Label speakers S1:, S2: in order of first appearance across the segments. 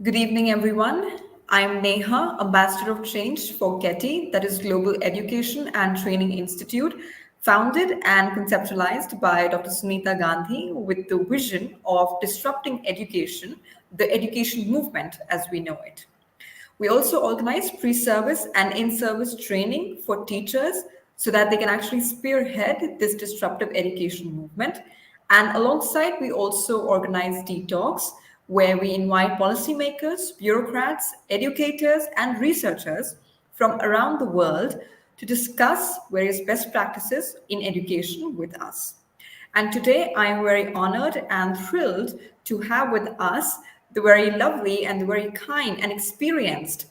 S1: Good evening, everyone. I'm Neha, Ambassador of Change for GETI, that is Global Education and Training Institute, founded and conceptualized by Dr. Sunita Gandhi with the vision of disrupting education, the education movement as we know it. We also organize pre service and in service training for teachers so that they can actually spearhead this disruptive education movement. And alongside, we also organize deep talks where we invite policymakers, bureaucrats, educators, and researchers from around the world to discuss various best practices in education with us. And today I am very honored and thrilled to have with us the very lovely and the very kind and experienced,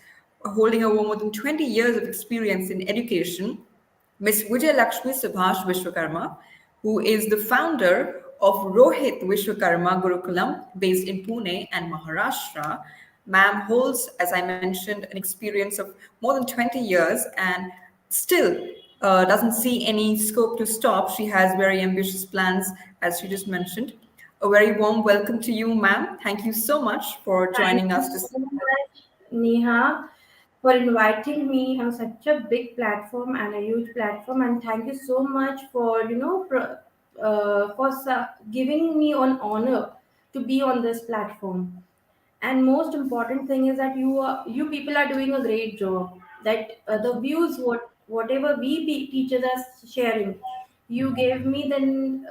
S1: holding over more than 20 years of experience in education, Ms. Vijay Lakshmi Subhash Vishwakarma, who is the founder of Rohit Vishwakarma Gurukulam based in Pune and Maharashtra. Ma'am holds, as I mentioned, an experience of more than 20 years and still doesn't see any scope to stop. She has very ambitious plans, as she just mentioned. A very warm welcome to you, ma'am. Thank you so much for
S2: Thank
S1: joining
S2: you
S1: us
S2: so
S1: this.
S2: much, Neha, for inviting me on such a big platform and a huge platform. And thank you so much for giving me an honor to be on this platform. And most important thing is that you people are doing a great job. That the views whatever teachers are sharing, you gave me then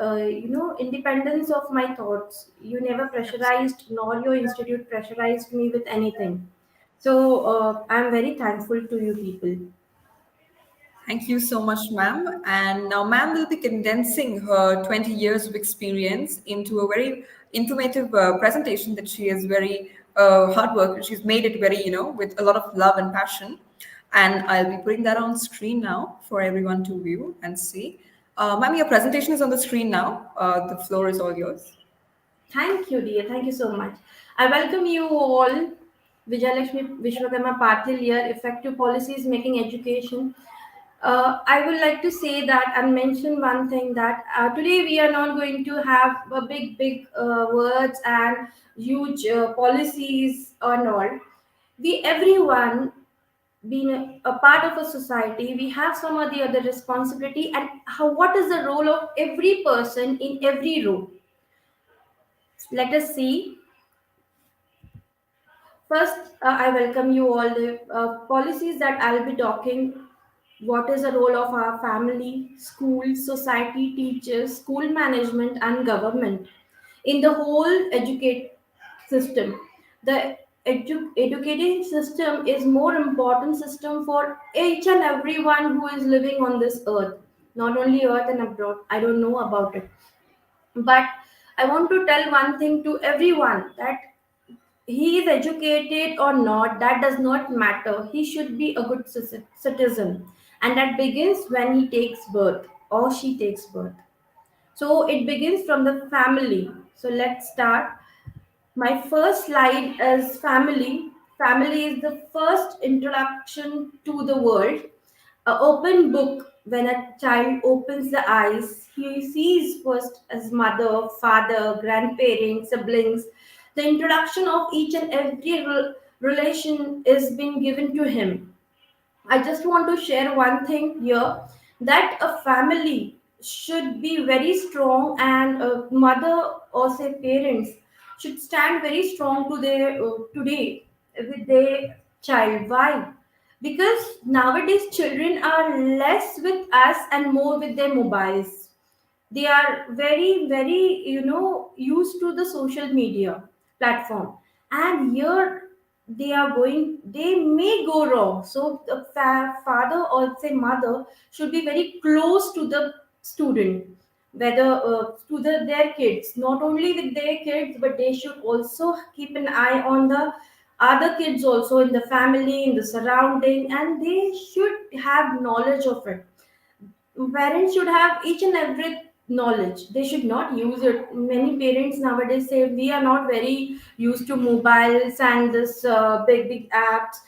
S2: independence of my thoughts. You never pressurized, nor your institute pressurized me with anything. So I'm very thankful to you people.
S1: Thank you so much, ma'am. And now, ma'am will be condensing her 20 years of experience into a very informative presentation that she is very hard work. She's made it very, with a lot of love and passion. And I'll be putting that on screen now for everyone to view and see. Ma'am, your presentation is on the screen now. The floor is all yours.
S2: Thank you, dear. Thank you so much. I welcome you all. Vijayalakshmi Vishwakarma Patil here, Effective Policies Making Education. I would like to say that and mention one thing that today we are not going to have a big words and huge policies and all. We everyone being a part of a society, we have some or the other responsibility and how what is the role of every person in every role. Let us see. First, I welcome you all. The policies that I'll be talking. What is the role of our family, school, society, teachers, school management, and government in the whole educate system? The educating system is more important system for each and everyone who is living on this earth, not only earth and abroad. I don't know about it, but I want to tell one thing to everyone that he is educated or not, that does not matter. He should be a good citizen. And that begins when he takes birth or she takes birth. So it begins from the family. So let's start. My first slide is family. Family is the first introduction to the world. An open book, when a child opens the eyes, he sees first as mother, father, grandparents, siblings. The introduction of each and every relation is being given to him. I just want to share one thing here that a family should be very strong, and a mother or say parents should stand very strong to their today with their child. Why? Because nowadays children are less with us and more with their mobiles. They are very used to the social media platform, and here they may go wrong. So the father or say mother should be very close to the student, whether their kids, not only with their kids, but they should also keep an eye on the other kids also in the family, in the surrounding, and they should have knowledge of it. Parents should have each and every knowledge. They should not use it. Many parents nowadays say we are not very used to mobiles and this big apps.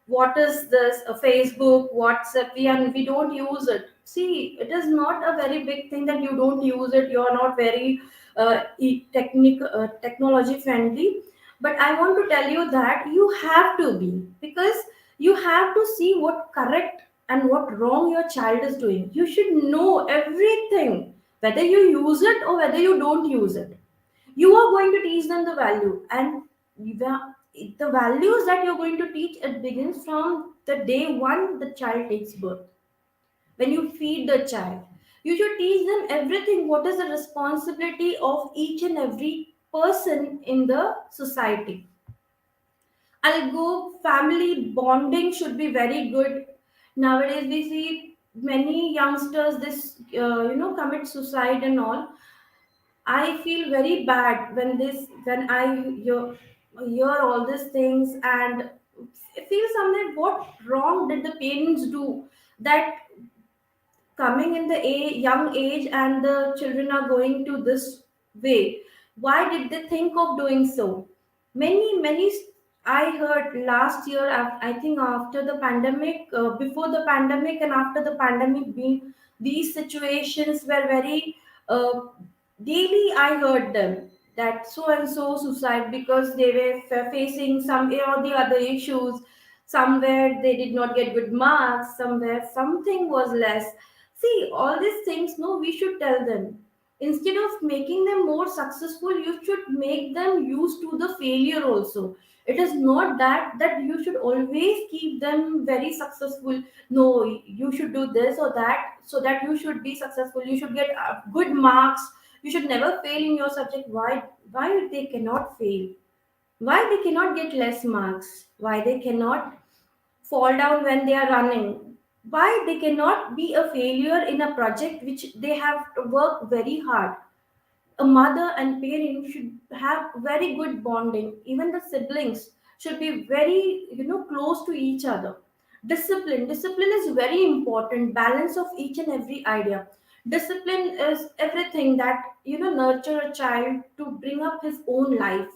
S2: What is this Facebook, WhatsApp? We don't use it. See, it is not a very big thing that you don't use it. You are not very technology friendly. But I want to tell you that you have to be, because you have to see what correct and what wrong your child is doing. You should know everything, whether you use it or whether you don't use it. You are going to teach them the value, and the values that you're going to teach, it begins from the day one the child takes birth. When you feed the child, you should teach them everything, what is the responsibility of each and every person in the society. I'll go, family bonding should be very good. Nowadays, we see many youngsters commit suicide and all. I feel very bad when hear all these things, and I feel something, what wrong did the parents do that coming in the young age and the children are going to this way? Why did they think of doing so? Many I heard last year, I think after the pandemic, before the pandemic and after the pandemic being, these situations were very uh, daily. I heard them that so and so suicide because they were facing some or the other issues. Somewhere they did not get good marks, somewhere something was less. See, all these things, no, we should tell them. Instead of making them more successful, you should make them used to the failure also. It is not that you should always keep them very successful. No, you should do this or that so that you should be successful, you should get good marks, you should never fail in your subject. Why they cannot fail? Why they cannot get less marks? Why they cannot fall down when they are running? Why they cannot be a failure in a project which they have to work very hard? A mother and parent should have very good bonding. Even the siblings should be very, close to each other. Discipline is very important. Balance of each and every idea. Discipline is everything that, nurture a child to bring up his own life.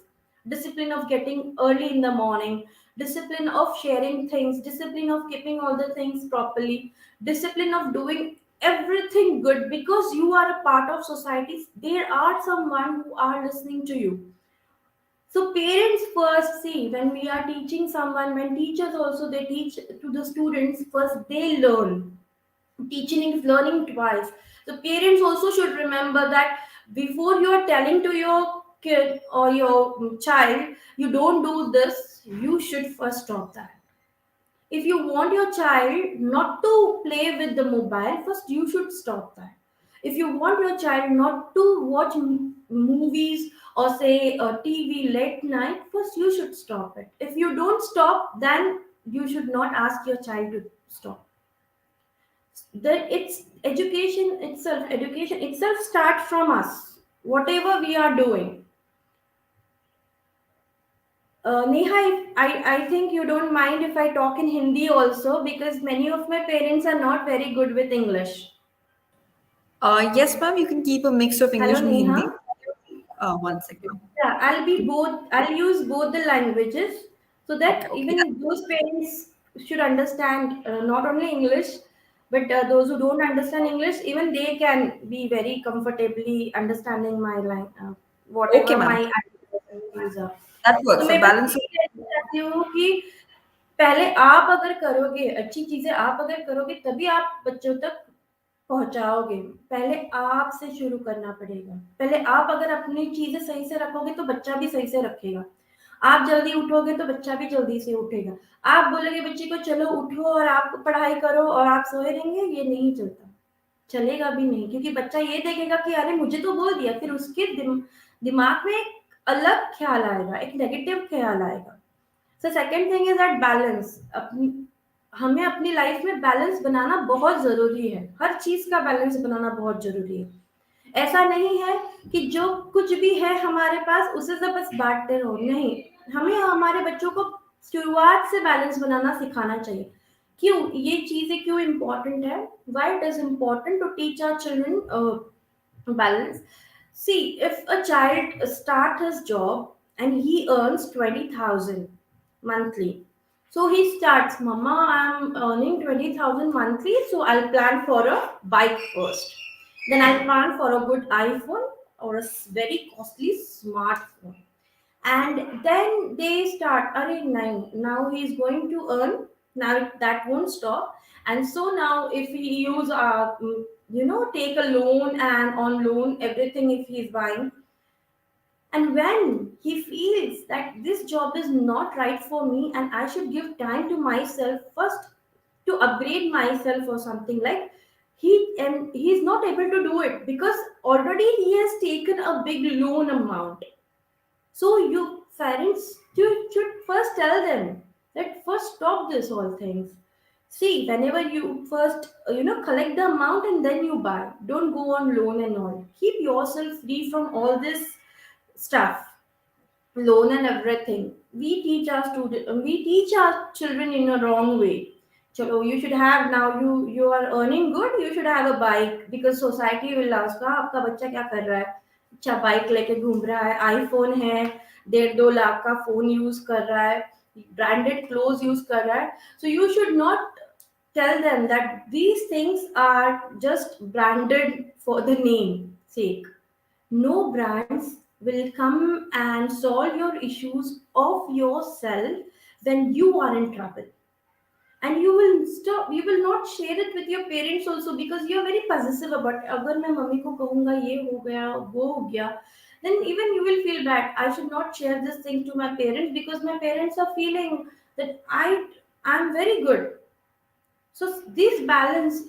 S2: Discipline of getting early in the morning, discipline of sharing things, discipline of keeping all the things properly, discipline of doing everything good, because you are a part of society. There are someone who are listening to you. So parents first, see, when we are teaching someone, when teachers also, they teach to the students, first they learn. Teaching is learning twice. So parents also should remember that before you are telling to your kid or your child, you don't do this, you should first stop that. If you want your child not to play with the mobile, first you should stop that. If you want your child not to watch movies or say TV late night, first you should stop it. If you don't stop, then you should not ask your child to stop. That it's education itself starts from us, whatever we are doing. Neha, I think you don't mind if I talk in Hindi also, because many of my parents are not very good with English.
S1: Yes, ma'am, you can keep a mix of
S2: Hello,
S1: English and
S2: Neha.
S1: Hindi. One second.
S2: Yeah, I'll use both the languages, so
S1: Okay,
S2: that
S1: okay.
S2: even those parents should understand not only English, but those who don't understand English, even they can be very comfortably understanding my
S1: Okay,
S2: whatever
S1: ma'am.
S2: my views are.
S1: That
S2: तो
S1: works. A
S2: मैं बस
S1: balance of.
S2: यही कहना चाहती हूँ कि पहले आप अगर करोगे, अच्छी चीजें आप अगर करोगे, तभी आप बच्चों तक पहुंचाओगे। पहले आपसे शुरू करना पड़ेगा। पहले आप अगर अपनी चीजें सही से रखोगे तो बच्चा भी सही से रखेगा। आप जल्दी उठोगे तो बच्चा भी जल्दी से उठेगा। आप बोलोगे बच्चे को चलो उठो और आप पढ़ाई करो और आप सोए रहेंगे, ये नहीं चलता। चलेगा भी नहीं, क्योंकि बच्चा ये देखेगा कि अरे मुझे तो बोल दिया, फिर उसके दिमाग में एक अलग ख्याल आएगा, एक नेगेटिव ख्याल आएगा। So second thing is that balance. हमें अपनी लाइफ में बैलेंस बनाना बहुत जरूरी है। हर चीज का बैलेंस बनाना बहुत जरूरी है। ऐसा नहीं है कि जो कुछ भी है हमारे पास उसे सब बस बांटते रहो, नहीं। हमें हमारे बच्चों को शुरुआत से बैलेंस बनाना सिखाना चाहिए। क्यों ये चीजें क्यों इम्पोर्टेंट है? Why it is important to teach our children balance? See, if a child start his job and he earns 20,000 monthly, so he starts, mama, I'm earning 20,000 monthly, so I'll plan for a bike first, then I'll plan for a good iPhone or a very costly smartphone. And then they start, Are now he's going to earn, now that won't stop. And so now if he use take a loan, and on loan everything if he's buying, and when he feels that this job is not right for me and I should give time to myself first to upgrade myself or something, like he's not able to do it because already he has taken a big loan amount. So you parents, you should first tell them that first stop this all things. See, whenever you first collect the amount and then you buy. Don't go on loan and all. Keep yourself free from all this stuff, loan and everything. We teach our children in a wrong way. Chalo, you should have, now you are earning good, you should have a bike because society will ask, "हाँ, आपका बच्चा क्या कर रहा है? अच्छा bike लेके घूम रहा है, आईफोन है, 1.5 लाख का फोन यूज कर रहा है, ब्रांडेड क्लोथ यूज कर रहा है." So you should not tell them that these things are just branded for the name sake. No brands will come and solve your issues of yourself when you are in trouble. And you will not share it with your parents also because you are very possessive about अगर मैं mummy को कहूँगा ये हो गया वो हो गया, then even you will feel bad. I should not share this thing to my parents because my parents are feeling that I'm very good. So this balance,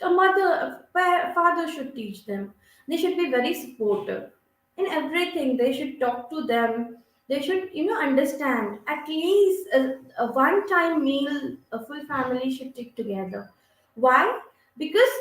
S2: a mother, father should teach them. They should be very supportive in everything. They should talk to them. They should, understand. At least a one-time meal, a full family should take together. Why? Because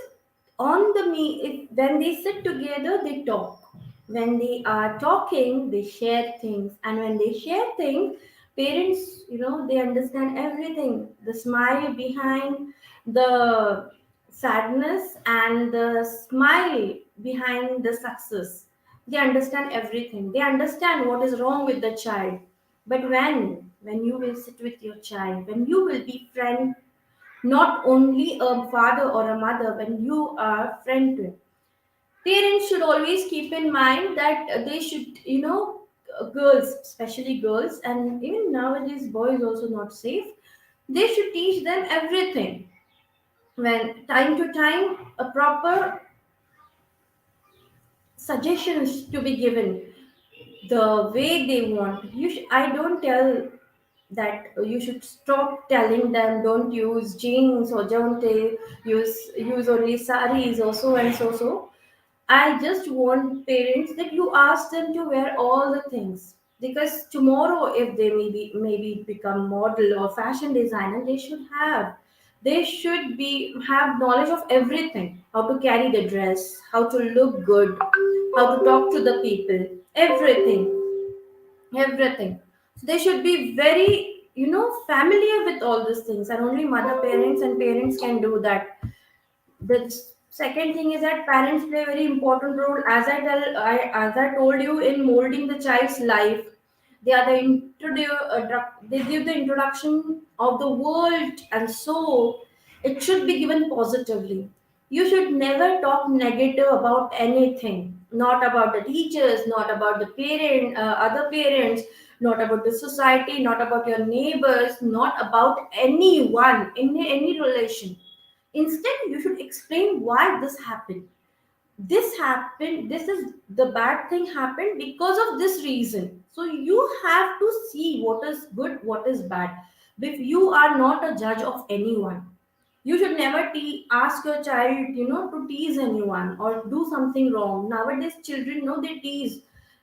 S2: on the when they sit together, they talk. When they are talking, they share things, and when they share things, parents, they understand everything. The smile behind the sadness and the smile behind the success. They understand everything. They understand what is wrong with the child. But when you will sit with your child, when you will be friend, not only a father or a mother, when you are friend to it, parents should always keep in mind that they should, girls, especially girls, and even nowadays boys also not safe. They should teach them everything, when time to time a proper suggestions to be given the way they want. I don't tell that you should stop telling them don't use jeans or don't use only saris or so and so. I just want parents that you ask them to wear all the things, because tomorrow if they maybe become model or fashion designer, they should be have knowledge of everything, how to carry the dress, how to look good, how to talk to the people, everything. So they should be very familiar with all these things, and only mother parents and parents can do that. The second thing is that parents play a very important role, as I told you, in molding the child's life. They are they give the introduction of the world, and so it should be given positively. You should never talk negative about anything, not about the teachers, not about the other parents, not about the society, not about your neighbors, not about anyone in any relation. Instead, you should explain why this happened. This is the bad thing happened because of this reason. So you have to see what is good, what is bad. If you are not a judge of anyone, you should never ask your child, to tease anyone or do something wrong. Nowadays, children know they tease.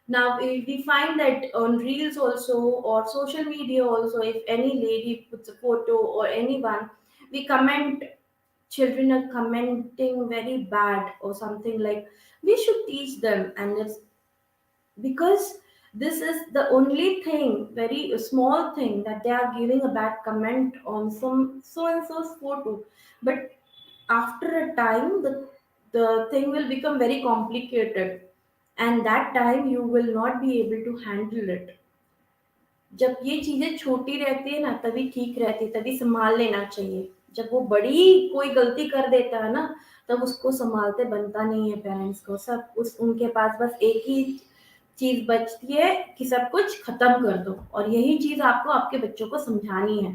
S2: Now we find that on reels also or social media also, if any lady puts a photo or anyone, we comment, children are commenting very bad or something, like we should teach them. And it's because this is the only thing, very small thing, that they are giving a bad comment on some so and so's photo. But after a time, the thing will become very complicated, and that time you will not be able to handle it. जब ये चीजें छोटी रहती है ना तभी ठीक रहती है, तभी संभाल लेना चाहिए। जब वो बड़ी कोई गलती कर देता है ना, तब उसको संभालते बनता नहीं है पेरेंट्स को। सब उस उनके पास बस एक ही चीज बचती है कि सब कुछ खत्म कर दो, और यही चीज आपको आपके बच्चों को समझानी है।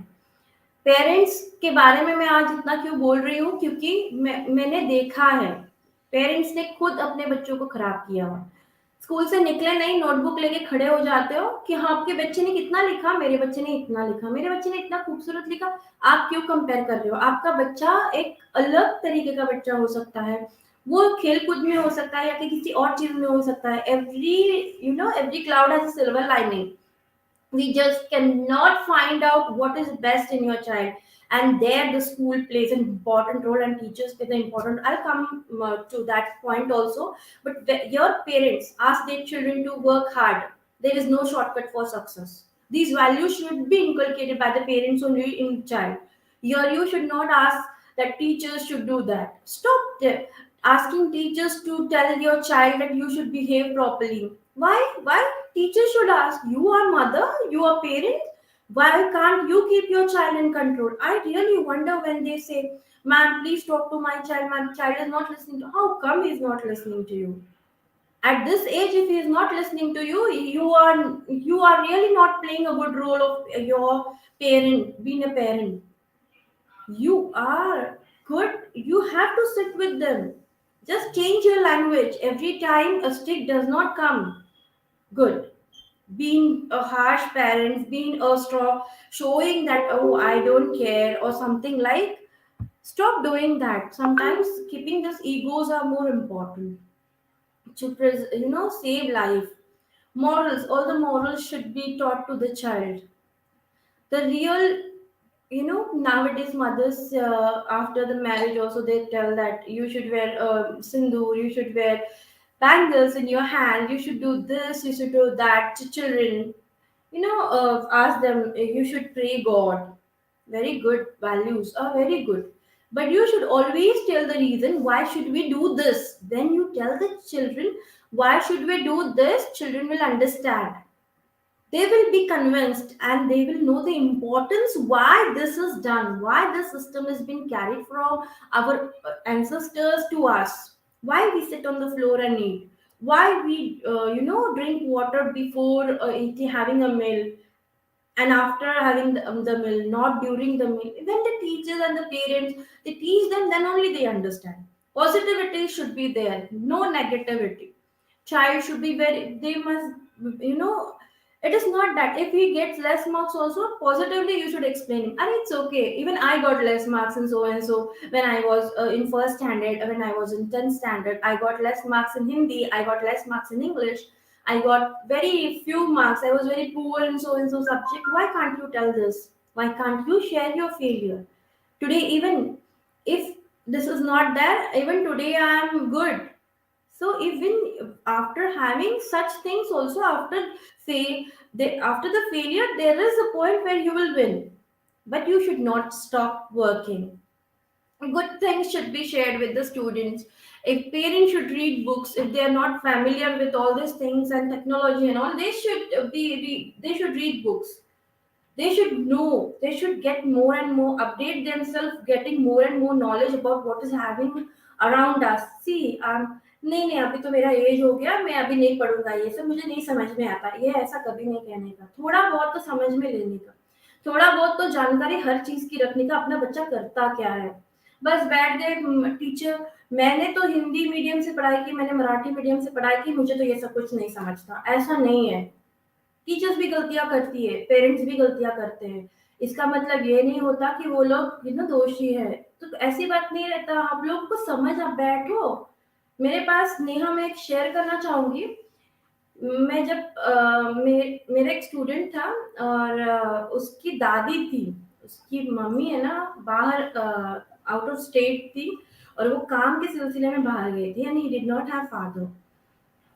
S2: पेरेंट्स के बारे में मैं आज इतना क्यों बोल रही हूँ, क्योंकि मैंने देखा है पेरेंट्स ने खुद अपने बच्चों को खराब किया हुआ। स्कूल से निकले नहीं, नोटबुक लेके खड़े हो जाते हो कि हाँ आपके बच्चे ने कितना लिखा, मेरे बच्चे ने इतना लिखा, मेरे बच्चे ने इतना खूबसूरत लिखा। आप क्यों कंपेयर कर रहे हो? आपका बच्चा एक अलग तरीके का बच्चा हो सकता है, वो खेल कूद में हो सकता है या कि किसी और चीज में हो सकता है। Every cloud has a silver lining. We just cannot find out what is best in your child, and there the school plays an important role and teachers play the important. I'll come to that point also. But your parents ask their children to work hard. There is no shortcut for success. These values should be inculcated by the parents only in child. You should not ask that teachers should do that. Stop asking teachers to tell your child that you should behave properly. Why teachers should ask? You are mother, you are parent. Why can't you keep your child in control? I really wonder when they say, ma'am, please talk to my child. My child is not listening to. How come he's not listening to you? At this age, if he is not listening to you, you are really not playing a good role of your parent, being a parent. You are good. You have to sit with them. Just change your language every time a stick does not come. Good. Being a harsh parent, being a straw, showing that, oh, I don't care, or something like, stop doing that. Sometimes keeping these egos are more important to, save life. Morals, all the morals should be taught to the child. The real, nowadays mothers, after the marriage also they tell that you should wear sindoor, you should wear bangles in your hand, you should do this, you should do that to children. Ask them, you should pray god. Very good, values are very good, but you should always tell the reason why should we do this. Then you tell the children why should we do this, children will understand. They will be convinced and they will know the importance why this is done, why this system has been carried from our ancestors to us, why we sit on the floor and eat, why we drink water before having a meal, and after having the meal, not during the meal. When the teachers and the parents, they teach them, then only they understand. Positivity should be there, no negativity. Child should be very, they must, you know it is not that if he gets less marks also, positively you should explain him, and it's okay. Even I got less marks in so and so when I was in first standard. When I was in 10th standard, I got less marks in Hindi, I got less marks in English, I got very few marks, I was very poor in so and so subject. Why can't you tell this? Why can't you share your failure? Today, even if this is not there, even today I am good. So even after having such things also, after the failure, there is a point where you will win, but you should not stop working. Good things should be shared with the students. If parents should read books, if they are not familiar with all these things and technology and all, they should they should read books. They should know, they should get more and more, update themselves, getting more and more knowledge about what is happening around us. See, नहीं नहीं अभी तो मेरा as हो गया, मैं अभी नहीं पढ़ूंगा, ये सब मुझे नहीं समझ में आता, ये ऐसा कभी नहीं कहने का। थोड़ा बहुत तो समझ में लेने का, थोड़ा बहुत तो जानकारी हर चीज की रखने का, अपना बच्चा करता क्या है। बस बैठ गए टीचर, मैंने तो हिंदी मीडियम से पढ़ाई की, मैंने मराठी मीडियम से पढ़ाई की, मुझे तो ये सब कुछ नहीं समझता, ऐसा नहीं है। टीचर्स भी गलतियां करती है, पेरेंट्स भी गलतियां करते हैं। इसका मतलब ये नहीं होता कि वो लोग दोषी है। तो ऐसी बात नहीं रहता, आप लोग को समझ, आप बैठो। मेरे पास नेहा, मैं एक शेयर करना चाहूंगी। मैं जब मेरा एक स्टूडेंट था, और उसकी दादी थी, उसकी मम्मी है ना बाहर आउट ऑफ स्टेट थी, और वो काम के सिलसिले में बाहर गई थी, यानी डिड नॉट हैव फादर।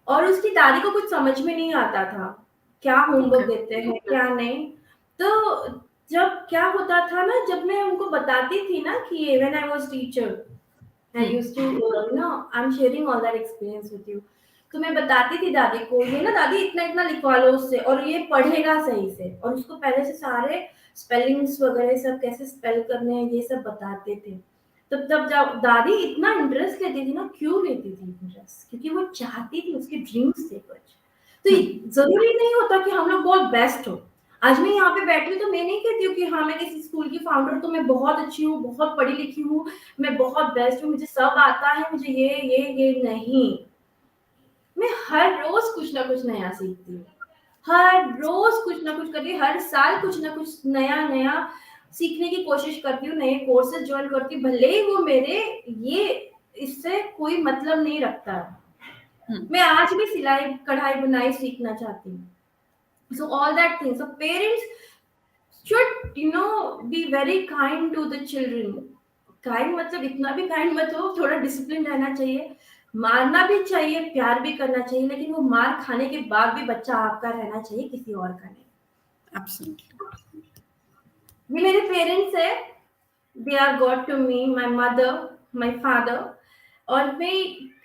S2: और उसकी दादी को कुछ समझ में नहीं आता था, क्या होमवर्क
S1: Okay.
S2: देते हैं क्या नहीं। तो जब क्या होता था ना, जब मैं उनको बताती थी ना कि when I was teacher, I
S1: Hmm.
S2: Used to I am sharing all that experience with you. तो मैं बताती थी दादी को, ये ना दादी इतना इतना लिखवा लो उससे, और ये पढ़ेगा सही से, और उसको पहले से सारे स्पेलिंग्स वगैरह सब कैसे स्पेल करने हैं ये सब बताते थे। तब तब जब दादी इतना इंटरेस्ट लेती थी ना, क्यों लेती थी इंटरेस्ट? क्योंकि वो चाहती थी, उसके ड्रीम्स थे कुछ। तो जरूरी नहीं होता कि हम लोग बहुत बेस्ट हो। आज मैं यहाँ पे बैठी हूँ तो मैं नहीं कहती हूँ कि हाँ मैं किसी स्कूल की फाउंडर, तो मैं बहुत अच्छी हूँ, बहुत पढ़ी लिखी हूँ, मैं बहुत बेस्ट हूँ, मुझे सब आता है, मुझे ये नहीं। मैं हर रोज कुछ ना कुछ नया सीखती हूँ, हर रोज कुछ ना कुछ करती हूँ, हर साल कुछ ना कुछ नया नया सीखने की कोशिश करती हूँ, नए कोर्सेज ज्वाइन करती हूँ, भले ही वो मेरे ये इससे कोई मतलब नहीं रखता है। मैं आज भी सिलाई कढ़ाई बुनाई सीखना चाहती हूँ। So all that things, so parents should be very kind to the children. Kind मतलब इतना भी काइंड मत हो, थोड़ा डिसिप्लिन रहना चाहिए, मारना भी चाहिए, प्यार भी करना चाहिए, लेकिन वो मार खाने के बाद भी बच्चा आपका रहना चाहिए, किसी और का नहीं।
S1: Absolutely.
S2: ये मेरे पेरेंट्स है, they are god to me, my mother, my father. और मैं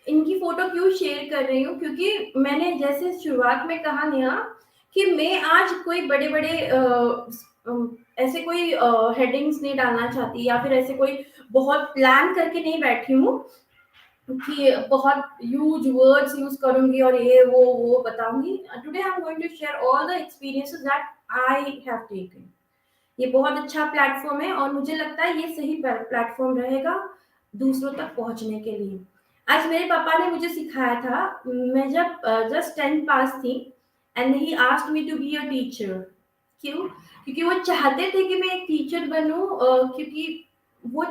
S2: इनकी फोटो क्यों शेयर कर रही हूँ, क्योंकि मैंने जैसे शुरुआत में कहा नेहा कि मैं आज कोई बड़े बड़े ऐसे कोई हेडिंग्स नहीं डालना चाहती, या फिर ऐसे कोई बहुत प्लान करके नहीं बैठी हूँ कि बहुत ह्यूज वर्ड्स यूज करूंगी और ये वो बताऊंगी। Today I am going to share all the experiences that I have taken. ये बहुत अच्छा प्लेटफॉर्म है और मुझे लगता है ये सही प्लेटफॉर्म रहेगा दूसरों तक पहुंचने के लिए। आज मेरे पापा ने मुझे सिखाया था, मैं जब जस्ट 10th पास थी, and he asked me to be a teacher. क्यों? क्योंकि वो चाहते थे कि मैं एक टीचर बनूं, क्योंकि वो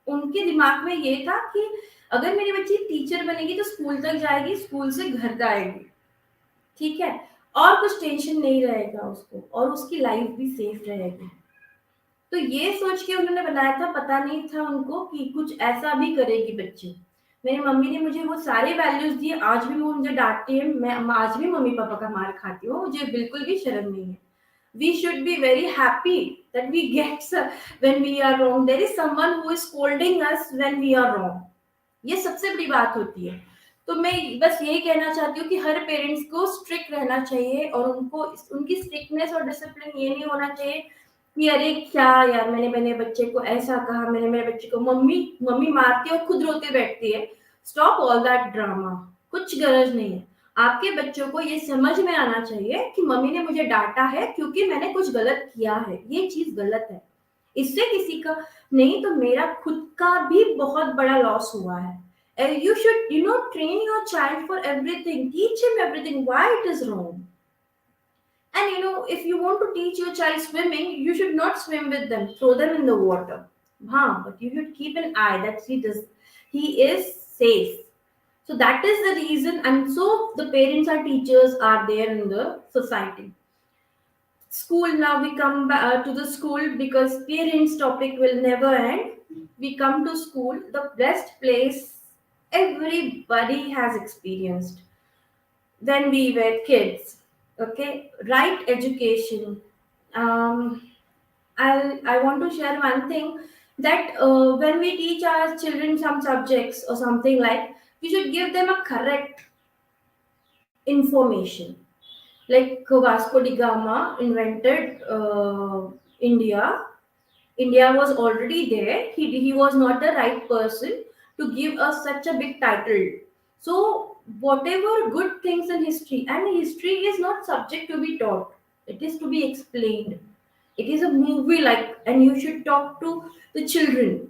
S2: उनके दिमाग में ये था कि अगर मेरी बच्ची टीचर बनेगी तो स्कूल तक जाएगी, स्कूल से घर आएगी, ठीक है, और कुछ टेंशन नहीं रहेगा उसको, और उसकी लाइफ भी सेफ रहेगी। तो ये सोच के उन्होंने बनाया था, पता नहीं था उनको कि कुछ ऐसा भी करेगी बच्ची। मेरी मम्मी ने मुझे वो सारे वैल्यूज दिए, आज भी वो मुझे डांटती है, मैं आज भी मम्मी पापा का मार खाती हूँ, मुझे बिल्कुल भी शर्म नहीं है। We should be very happy that we get when we are wrong. There is someone who is scolding us when we are wrong. ये सबसे बड़ी बात होती है। तो मैं बस यही कहना चाहती हूँ कि हर पेरेंट्स को स्ट्रिक्ट रहना चाहिए, और उनको उनकी स्ट्रिक्टनेस और डिसिप्लिन ये नहीं होना चाहिए कि अरे क्या यार, मैंने मेरे बच्चे को ऐसा कहा, मैंने मेरे बच्चे को मम्मी मम्मी मारती है और खुद रोते बैठती है। स्टॉप ऑल दैट ड्रामा, कुछ गरज नहीं है। आपके बच्चों को ये समझ में आना चाहिए कि मम्मी ने मुझे डांटा है क्योंकि मैंने कुछ गलत किया है, ये चीज गलत है, इससे किसी का नहीं तो मेरा खुद का भी बहुत बड़ा लॉस हुआ है। You should train your child for everything, teach him everything why it is wrong. And if you want to teach your child swimming, you should not swim with them, throw them in the water. But you should keep an eye that he is safe. So that is the reason, and so the parents or teachers are there in the society. School, now we come back to the school because parents topic will never end. We come to school, the best place everybody has experienced when we were kids. Okay, right education. Um, I want to share one thing, that when we teach our children some subjects or something like, we should give them a correct information. Like Vasco da Gama invented India. India was already there. He was not the right person to give us such a big title. So whatever good things in history, and history is not subject to be taught, it is to be explained. It is a movie like, and you should talk to the children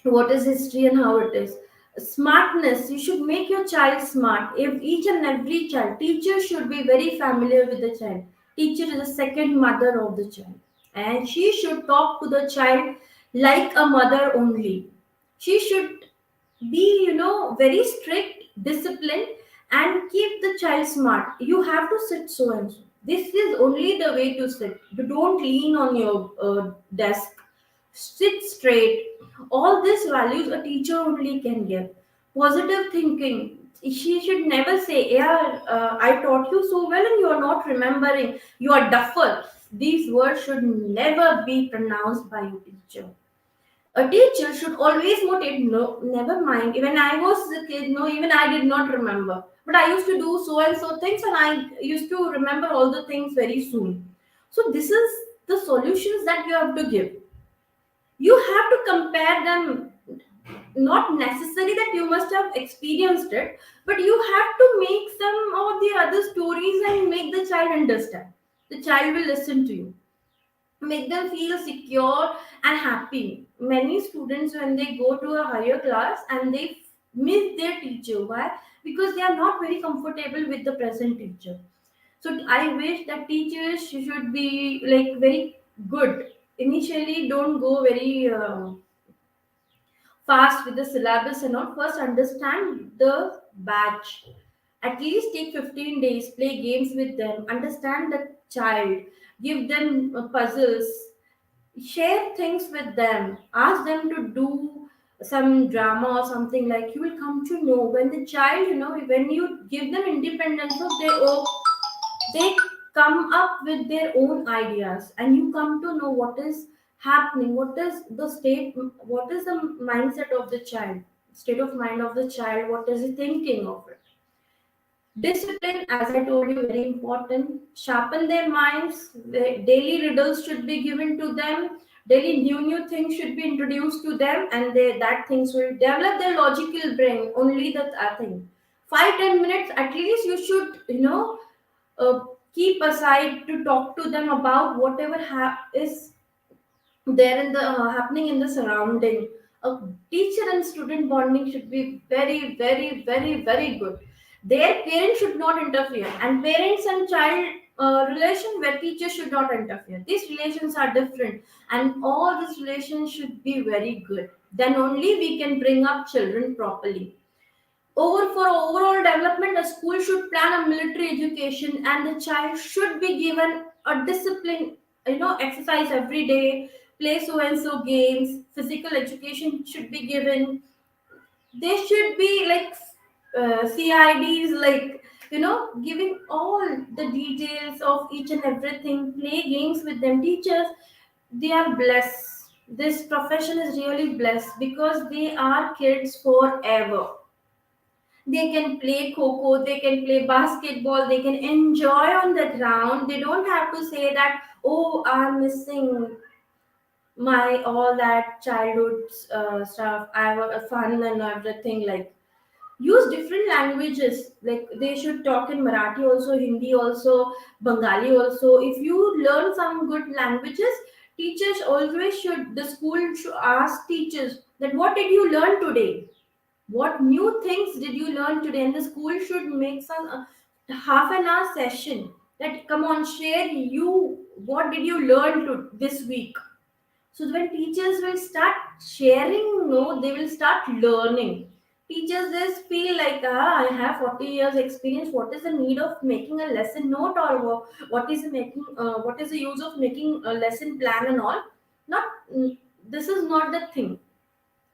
S2: what is history and how it is. Smartness, you should make your child smart. If each and every child, teacher should be very familiar with the child. Teacher is the second mother of the child, and she should talk to the child like a mother only. She should be very strict, disciplined, and keep the child smart. You have to sit so and so, this is only the way to sit. Don't lean on your desk, sit straight. All these values a teacher only can give. Positive thinking, she should never say, yeah, I taught you so well and you are not remembering, you are duffer. These words should never be pronounced by your teacher. A teacher should always motivate, no, never mind. When I was a kid, no, even I did not remember. But I used to do so and so things, and I used to remember all the things very soon. So, this is the solutions that you have to give. You have to compare them. not necessary that you must have experienced it, but you have to make some of the other stories and make the child understand. The child will listen to you, make them feel secure and happy. Many students, when they go to a higher class and they miss their teacher, why? Because they are not very comfortable with the present teacher. So I wish that teachers should be like very good. Initially, don't go very fast with the syllabus and all. First, understand the batch. At least take 15 days, play games with them, understand the child, give them puzzles, share things with them, ask them to do some drama or something. Like, you will come to know when the child, when you give them independence of their own, they come up with their own ideas, and you come to know what is happening, what is the state, what is the mindset of the child, state of mind of the child, what is he thinking of it. Discipline, as I told you, very important. Sharpen their minds. Daily riddles should be given to them. Daily new things should be introduced to them, and that things will develop their logical brain. Only that thing. 5-10 minutes at least you should, uh, keep aside to talk to them about whatever is there in the happening in the surrounding. A teacher and student bonding should be very, very, very, very good. Their parents should not interfere, and parents and child relation where teachers should not interfere. These relations are different, and all these relations should be very good. Then only we can bring up children properly. For overall development, a school should plan a military education, and the child should be given a discipline, exercise every day, play so and so games, physical education should be given. They should be like CIDs, like, giving all the details of each and everything, play games with them. Teachers, they are blessed. This profession is really blessed because they are kids forever. They can play coco, they can play basketball, they can enjoy on the ground. They don't have to say that, oh, I'm missing my all that childhood stuff. I have a fun and everything. Like, use different languages. Like, they should talk in Marathi also, Hindi also, Bengali also. If you learn some good languages, teachers always should, the school should ask teachers that what did you learn today, what new things did you learn today. And the school should make some half an hour session that, come on, share you what did you learn this week. So when teachers will start sharing, no, they will start learning. Teachers just feel like, I have 40 years experience. What is the need of making a lesson note, or what is the use of making a lesson plan and all? Not This is not the thing.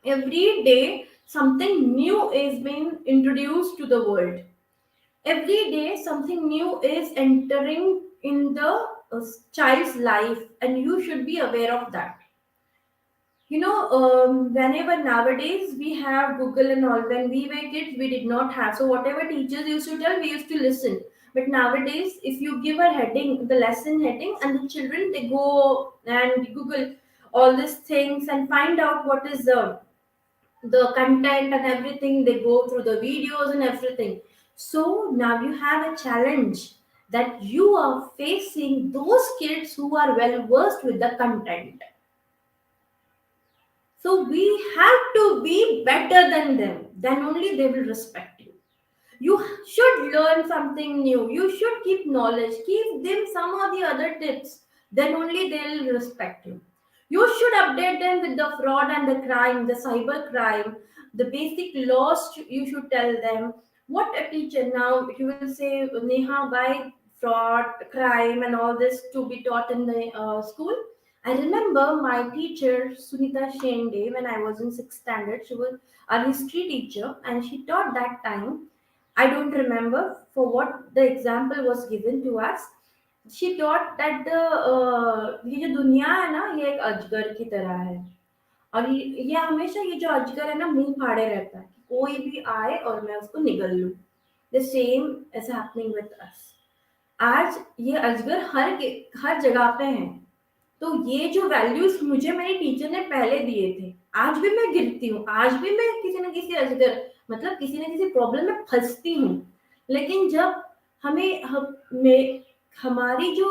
S2: Every day something new is being introduced to the world. Every day something new is entering in the child's life, and you should be aware of that. Whenever nowadays we have Google and all, when we were kids we did not have. So whatever teachers used to tell, we used to listen. But nowadays, if you give a heading, the lesson heading, and the children, they go and Google all these things and find out what is the content and everything. They go through the videos and everything. So now you have a challenge that you are facing those kids who are well versed with the content. So we have to be better than them, then only they will respect you. You should learn something new, you should keep knowledge, give them some of the other tips, then only they'll respect you. You should update them with the fraud and the crime, the cyber crime, the basic laws. You should tell them. What a teacher, now you will say, Neha, why fraud, crime and all this to be taught in the school? I remember my teacher Sunita Gandhi, when I was in 6th standard. She was a history teacher, and she taught that time. I don't remember for what the example was given to us. She taught that ये जो दुनिया है ना, ये एक अजगर की तरह है, और ये हमेशा, ये जो अजगर है ना, मुंह फाड़े रहता है कि कोई भी आए और मैं उसको निगल लूं. The same is happening with us. आज ये अजगर हर जगह पे है. तो ये जो वैल्यूज मुझे मेरे टीचर ने पहले दिए थे, आज भी मैं गिरती हूँ, आज भी मैं किसी न किसी अजगर, मतलब किसी न किसी प्रॉब्लम में फंसती हूँ। लेकिन जब हमें हमारी जो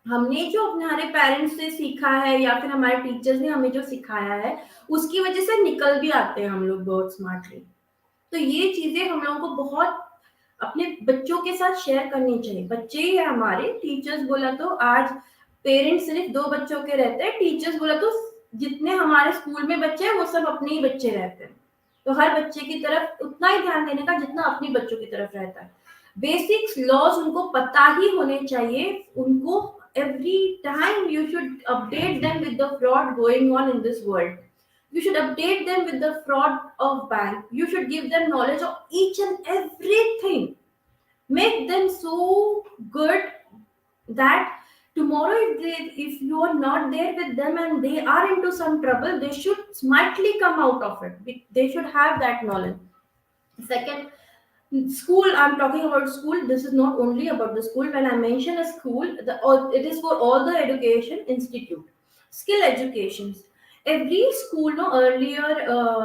S2: हमने जो हमारे पेरेंट्स से सीखा है या फिर हमारे टीचर्स ने हमें जो सिखाया है, उसकी वजह से निकल भी आते हैं हम लोग बहुत स्मार्टली। तो ये चीजें हम लोगों को बहुत अपने बच्चों के साथ शेयर करनी चाहिए। बच्चे ही है हमारे, टीचर्स बोला तो आज पेरेंट्स सिर्फ 2 बच्चों के रहते हैं, टीचर्स बोला तो जितने हमारे स्कूल में बच्चे हैं वो सब अपने ही बच्चे रहते हैं। तो हर बच्चे की तरफ उतना ही ध्यान देने का जितना अपने बच्चों की तरफ रहता है। बेसिक्स लॉज उनको पता ही होने चाहिए। उनको every time you should update them with the fraud going on in this world. You should update them with the fraud of bank. You should give them knowledge of each and everything. Make them so good that tomorrow if you are not there with them and they are into some trouble, they should smartly come out of it. They should have that knowledge. Second, school, I'm talking about school. This is not only about the school. When I mention a school, it is for all the education institute, skill educations. Every school know earlier,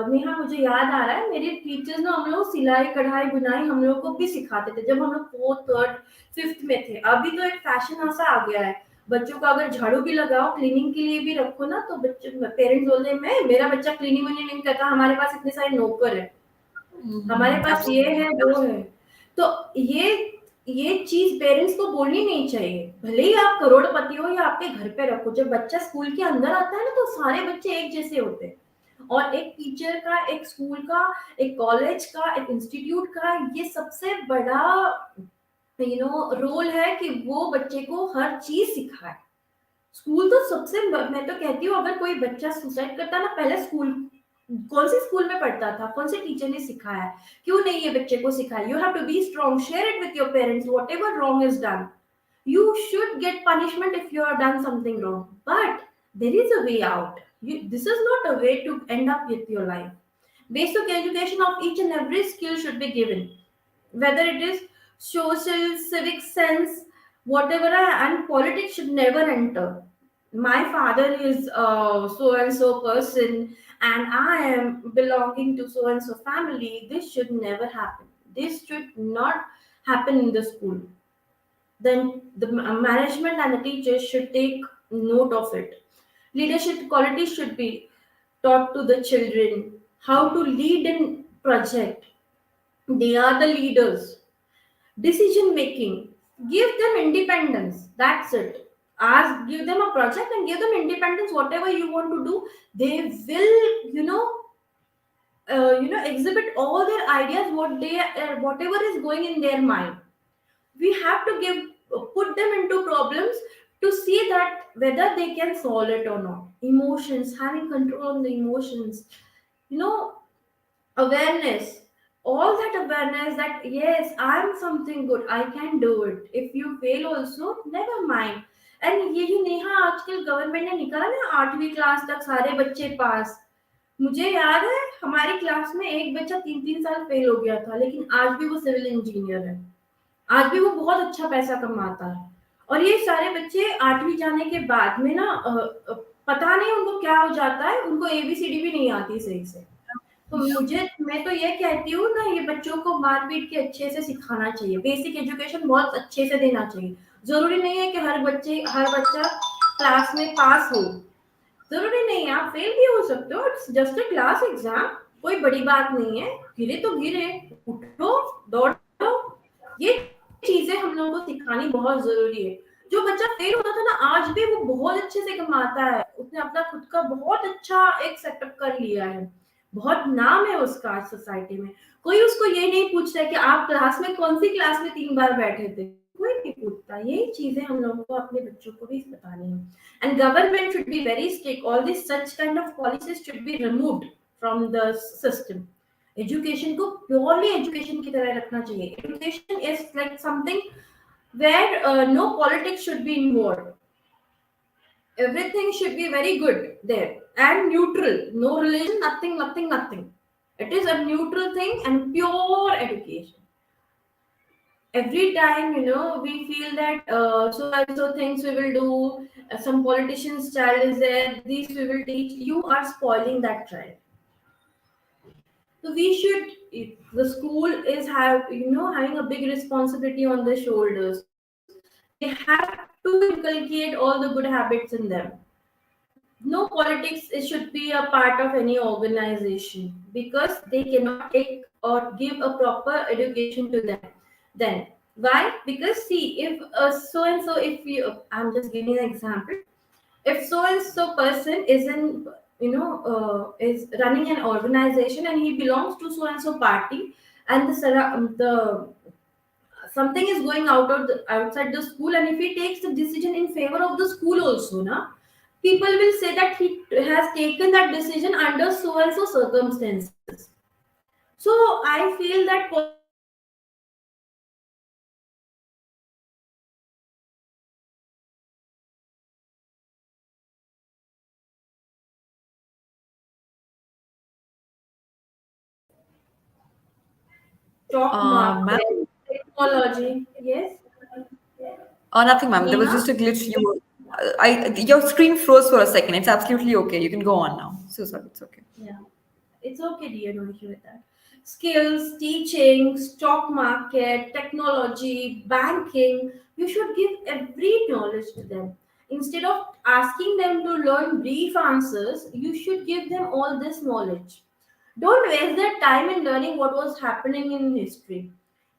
S2: Neha मुझे याद आ रहा है मेरे teachers ना हम लोग सिलाई कढ़ाई बुनाई हम लोग को भी सिखाते थे जब हम लोग 4th 3rd 5th में थे। अभी तो एक फैशन ऐसा आ गया है, बच्चों को अगर झाड़ू भी लगाओ क्लीनिंग के लिए भी रखो ना, तो बच्चे पेरेंट्स बोलते हैं मैं मेरा बच्चा क्लीनिंग नहीं करता, हमारे पास इतने सारे नौकर है, हमारे पास ये है वो है। तो ये चीज पेरेंट्स को बोलनी नहीं चाहिए। भले ही आप करोड़पति हो या आपके घर पे रखो, जब बच्चा स्कूल के अंदर आता है ना तो सारे बच्चे एक जैसे होते हैं। और एक टीचर का, एक स्कूल का, एक कॉलेज का, एक इंस्टीट्यूट का ये सबसे बड़ा रोल है कि वो बच्चे को हर चीज सिखाए। स्कूल तो सबसे, मैं तो कहती हूँ अगर कोई बच्चा सुसाइड करता ना, पहले स्कूल कौन से स्कूल में पढ़ता था, कौन से टीचर ने सिखाया, क्यों नहीं ये बच्चे को सिखाया। You have to be strong, share it with your parents, whatever wrong is done, you should get punishment if you have done something wrong, but there is a way out. This is not a way to end up with your life. Basic education of each and every skill should be given, whether it is social, civic sense, whatever, and politics should never enter. My father is so and so person and I am belonging to so and so family. This should never happen. This should not happen in the school. Then the management and the teachers should take note of it. Leadership qualities should be taught to the children. How to lead in project. They are the leaders. Decision making. Give them independence. That's it. Give them a project and give them independence. Whatever you want to do, they will, exhibit all their ideas. Whatever is going in their mind, we have to put them into problems to see that whether they can solve it or not. Emotions, having control on the emotions, you know awareness, all that awareness that yes, I'm something good, I can do it. If you fail also, never mind. And ये जो नेहा आजकल government ने निकाला ना 8वीं class तक सारे बच्चे पास, मुझे याद है हमारी क्लास में एक बच्चा 3 3 साल फेल हो गया था, लेकिन आज भी वो सिविल इंजीनियर है, आज भी वो बहुत अच्छा पैसा कमाता है। और ये सारे बच्चे 8वीं जाने के बाद में ना पता नहीं उनको क्या हो जाता है, उनको एबीसीडी भी नहीं आती सही से। तो मैं तो ये कहती हूँ ना, ये बच्चों को मारपीट के अच्छे से सिखाना चाहिए, बेसिक एजुकेशन बहुत अच्छे से देना चाहिए। जरूरी नहीं है कि हर बच्चा क्लास में पास हो, जरूरी नहीं है, आप फेल भी हो सकते हो, it's just a class exam, कोई बड़ी बात नहीं है, गिरे तो गिरे, उठो दौड़ो। ये चीजें हम लोगों को सिखानी बहुत जरूरी है। जो बच्चा फेल होता था ना, आज भी वो बहुत अच्छे से कमाता है, उसने अपना खुद का बहुत अच्छा एक सेटअप कर लिया है, बहुत नाम है उसका आज सोसाइटी में। कोई उसको ये नहीं पूछता है कि आप क्लास में कौन सी क्लास में 3 बार बैठे थे, कोई नहीं पूछता। यही चीजें हम लोगों को अपने बच्चों को भी बतानी है। And government should be very strict, all this such kind of policies should be removed from the system. Education को प्योरली एजुकेशन की तरह रखना चाहिए। Education is like something where no politics should be involved, everything should be very good there and neutral, no religion, nothing. It is a neutral thing and pure education. Every time, we feel that so and so things we will do, some politician's child is there, these we will teach, you are spoiling that child. So we should, if the school is having a big responsibility on their shoulders, they have to inculcate all the good habits in them. No politics, it should be a part of any organization, because they cannot take or give a proper education to them. Then why? Because see, if so and so, if you, I'm just giving an example, if so and so person is in, is running an organization and he belongs to so and so party, and the something is going out of outside the school, and if he takes the decision in favor of the school also, na, people will say that he has taken that decision under so and so circumstances. So I feel that politicians should not take decisions under stock
S1: Ma'am?
S2: market, technology. Yes,
S1: Nothing, ma'am. There was
S2: Neha.
S1: just a glitch. Your screen froze for a second. It's absolutely okay. You can go on now. So sorry. It's okay.
S2: Yeah, it's okay, dear. Don't issue with that. Skills, teaching, stock market, technology, banking. You should give every knowledge to them. Instead of asking them to learn brief answers, you should give them all this knowledge. Don't waste their time in learning what was happening in history.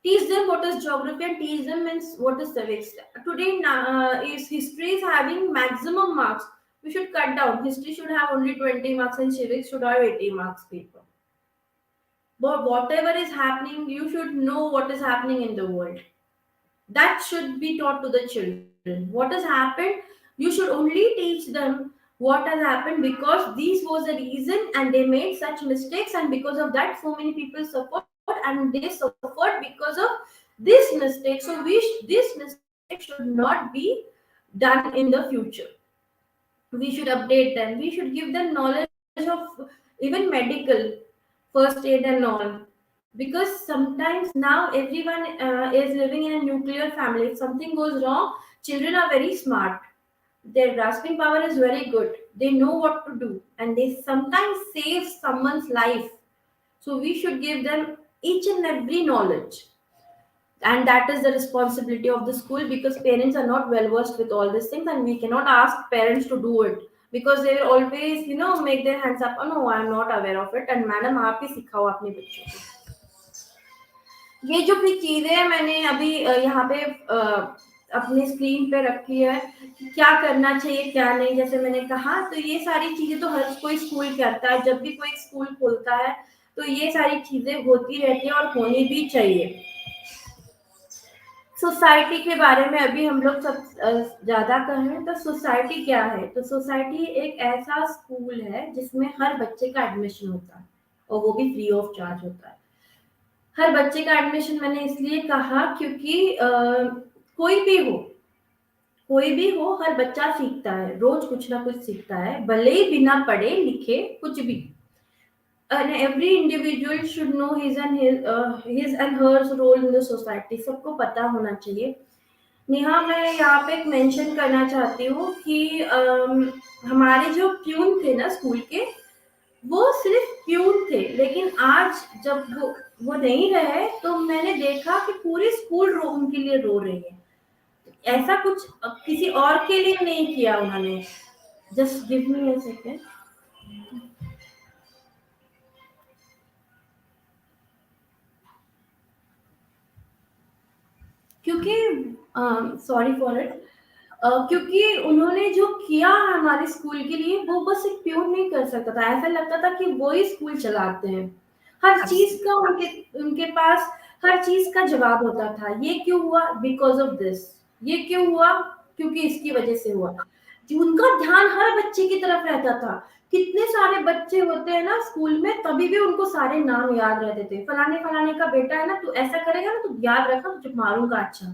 S2: Teach them what is geography and teach them means what is civics. Today, is history is having maximum marks. We should cut down. History should have only 20 marks and civics should have 80 marks paper. But whatever is happening, you should know what is happening in the world. That should be taught to the children. What has happened, you should only teach them what has happened, because this was the reason and they made such mistakes, and because of that so many people suffered, and they suffered because of this mistake. So this mistake should not be done in the future. We should update them, we should give them knowledge of even medical, first aid and all, because sometimes now everyone is living in a nuclear family. If something goes wrong, children are very smart, their grasping power is very good, they know what to do, and they sometimes save someone's life. So we should give them each and every knowledge, and that is the responsibility of the school, because parents are not well versed with all these things, and we cannot ask parents to do it, because they will always make their hands up, oh no, I am not aware of it, and madam आप ही सिखाओ अपने बच्चों को. ये जो भी चीजें हैं मैंने अभी यहाँ पे अपने स्क्रीन पे रखी है कि क्या करना चाहिए क्या नहीं. जैसे मैंने कहा, तो ये सारी चीजें तो हर कोई स्कूल करता है, जब भी कोई स्कूल खोलता है तो ये सारी चीजें होती रहती हैं और होनी भी चाहिए. सोसाइटी के बारे में अभी हम लोग सब ज्यादा कर रहे हैं. तो सोसाइटी क्या है? तो सोसाइटी एक ऐसा स्कूल है जिसमें हर बच्चे का एडमिशन होता है, और वो भी फ्री ऑफ चार्ज होता है. हर बच्चे का एडमिशन मैंने इसलिए कहा क्योंकि कोई भी हो, कोई भी हो, हर बच्चा सीखता है, रोज कुछ ना कुछ सीखता है, भले ही बिना पढ़े लिखे कुछ भी. And every individual should know his and her role in the society. सबको पता होना चाहिए. नेहा, मैं यहाँ पे एक मेंशन करना चाहती हूँ कि हमारे जो प्यून थे ना स्कूल के, वो सिर्फ प्यून थे, लेकिन आज जब वो नहीं रहे तो मैंने देखा कि पूरी स्कूल उनके लिए रो रही है. ऐसा कुछ किसी और के लिए नहीं किया उन्होंने. Just give me a second. क्योंकि सॉरी फॉर इट, क्योंकि उन्होंने जो किया हमारे स्कूल के लिए, वो बस एक प्योर नहीं कर सकता था. ऐसा लगता था कि वो ही स्कूल चलाते हैं. हर चीज का उनके उनके पास हर चीज का जवाब होता था. ये क्यों हुआ? Because of this. ये क्यों हुआ? क्योंकि इसकी वजह से हुआ. उनका ध्यान हर बच्चे की तरफ रहता था. कितने सारे बच्चे होते हैं ना स्कूल में, तभी भी उनको सारे नाम याद रहते थे. फलाने फलाने का बेटा है ना, तू ऐसा करेगा ना, तू याद रखा, तुझे मारूंगा. अच्छा,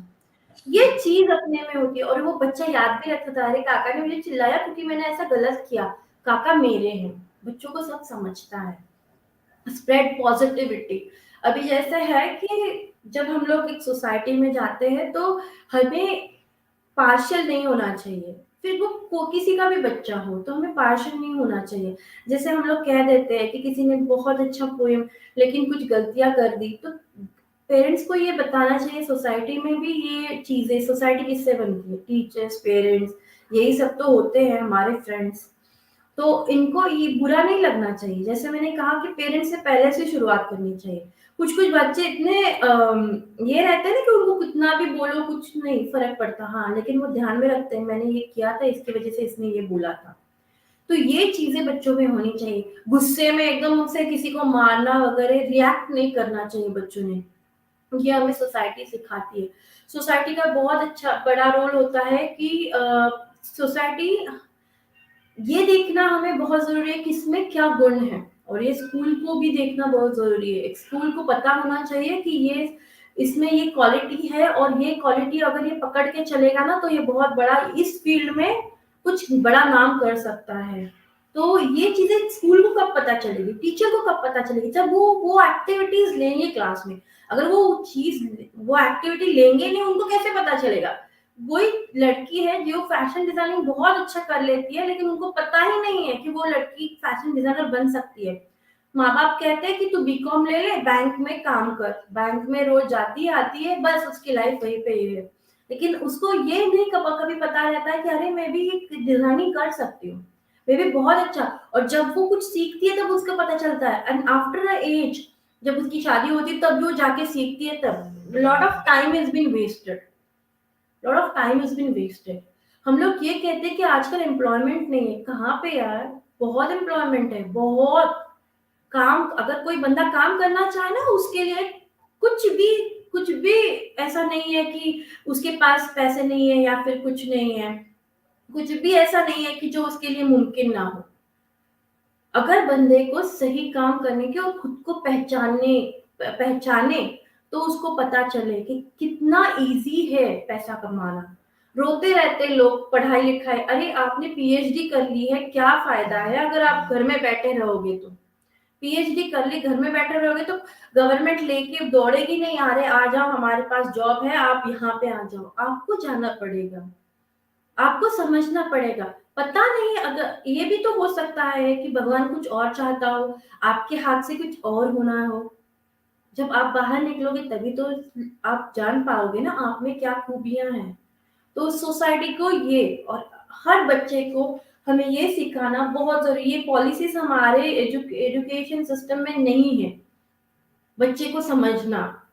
S2: ये चीज अपने में होती है. और वो बच्चा याद भी रखता था, अरे काका ने मुझे चिल्लाया क्योंकि मैंने ऐसा गलत किया, काका मेरे हैं. बच्चों को सब समझता है. Spread positivity. अभी जैसे है कि जब हम लोग एक सोसाइटी में जाते हैं तो हमें पार्शियल नहीं होना चाहिए। फिर वो किसी का भी बच्चा हो तो हमें पार्शियल नहीं होना चाहिए। जैसे हम लोग कह देते हैं कि किसी ने बहुत अच्छा पोएम लेकिन कुछ गलतियां कर दी, तो पेरेंट्स को ये बताना चाहिए। सोसाइटी में भी ये चीजें, सोसाइटी किससे बनती है? टीचर्स, पेरेंट्स, यही सब तो होते हैं, हमारे फ्रेंड्स। तो इनको ये बुरा नहीं लगना चाहिए। जैसे मैंने कहा कि पेरेंट्स से पहले से शुरुआत करनी चाहिए। कुछ कुछ बच्चे इतने ये रहते हैं ना कि उनको कितना भी बोलो कुछ नहीं फर्क पड़ता, हाँ, लेकिन वो ध्यान में रखते हैं मैंने ये किया था इसकी वजह से इसने ये बोला था। तो ये चीजें बच्चों में होनी चाहिए। गुस्से में एकदम से किसी को मारना वगैरह रिएक्ट नहीं करना चाहिए बच्चों ने। ये हमें सोसाइटी सिखाती है। सोसाइटी का बहुत अच्छा बड़ा रोल होता है कि सोसाइटी ये देखना हमें बहुत ज़रूरी है कि इसमें क्या गुण है, और ये स्कूल को भी देखना बहुत ज़रूरी है। एक स्कूल को पता होना चाहिए कि ये इसमें ये क्वालिटी है, और ये क्वालिटी अगर ये पकड़ के चलेगा ना तो ये बहुत बड़ा इस फील्ड में कुछ बड़ा नाम कर सकता है। तो ये चीज़ें स्कूल को कब पता चलेगी, टीचर को कब पता चलेगी? जब वो एक्टिविटीज़ लेंगे क्लास में। अगर वो एक्टिविटी लेंगे नहीं, उनको कैसे पता चलेगा? वही लड़की है जो फैशन डिजाइनिंग बहुत अच्छा कर लेती है, लेकिन उनको पता ही नहीं है कि वो लड़की फैशन डिजाइनर बन सकती है। माँ बाप कहते हैं कि तू बीकॉम ले ले, बैंक में काम कर, बैंक में रोज जाती है आती है, बस उसकी लाइफ वहीं पे ही है। लेकिन उसको ये नहीं कभी पता रहता है कि अरे मैं भी डिजाइनिंग कर सकती हूँ, मैं भी बहुत अच्छा। और जब वो कुछ सीखती है तब उसको पता चलता है, एंड आफ्टर अ एज जब उसकी शादी होती है तब वो जाके सीखती है, तब lot of time is been wasted. Lot of time is been wasted. हम लोग ये कहते हैं कि आजकल एम्प्लॉयमेंट नहीं है, कहाँ पे यार? बहुत एम्प्लॉयमेंट है, बहुत काम। अगर कोई बंदा काम करना चाहे ना, उसके लिए कुछ भी ऐसा नहीं है कि उसके पास पैसे नहीं है या फिर कुछ नहीं है। कुछ भी ऐसा नहीं है कि जो उसके लिए मुमकिन ना हो। अगर बंदे को सही काम करने के और खुद को पहचाने तो उसको पता चले कि कितना इजी है पैसा कमाना। रोते रहते लोग पढ़ाई लिखाई, अरे आपने पीएचडी कर ली है, क्या फायदा है अगर आप घर में बैठे रहोगे? तो पीएचडी कर ली, घर में बैठे रहोगे तो गवर्नमेंट लेके दौड़ेगी नहीं, अरे आ जाओ हमारे पास जॉब है, आप यहाँ पे आ जाओ। आपको जाना पड़ेगा, आपको समझना पड़ेगा। पता नहीं, अगर ये भी तो हो सकता है कि भगवान कुछ और चाहता हो, आपके हाथ से कुछ और होना हो। जब आप बाहर निकलोगे तभी तो आप जान पाओगे ना आप में क्या खूबियां हैं। तो सोसाइटी को ये, और हर बच्चे को हमें ये सिखाना बहुत जरूरी। ये पॉलिसीज हमारे एजुकेशन सिस्टम में नहीं है। बच्चे को समझना,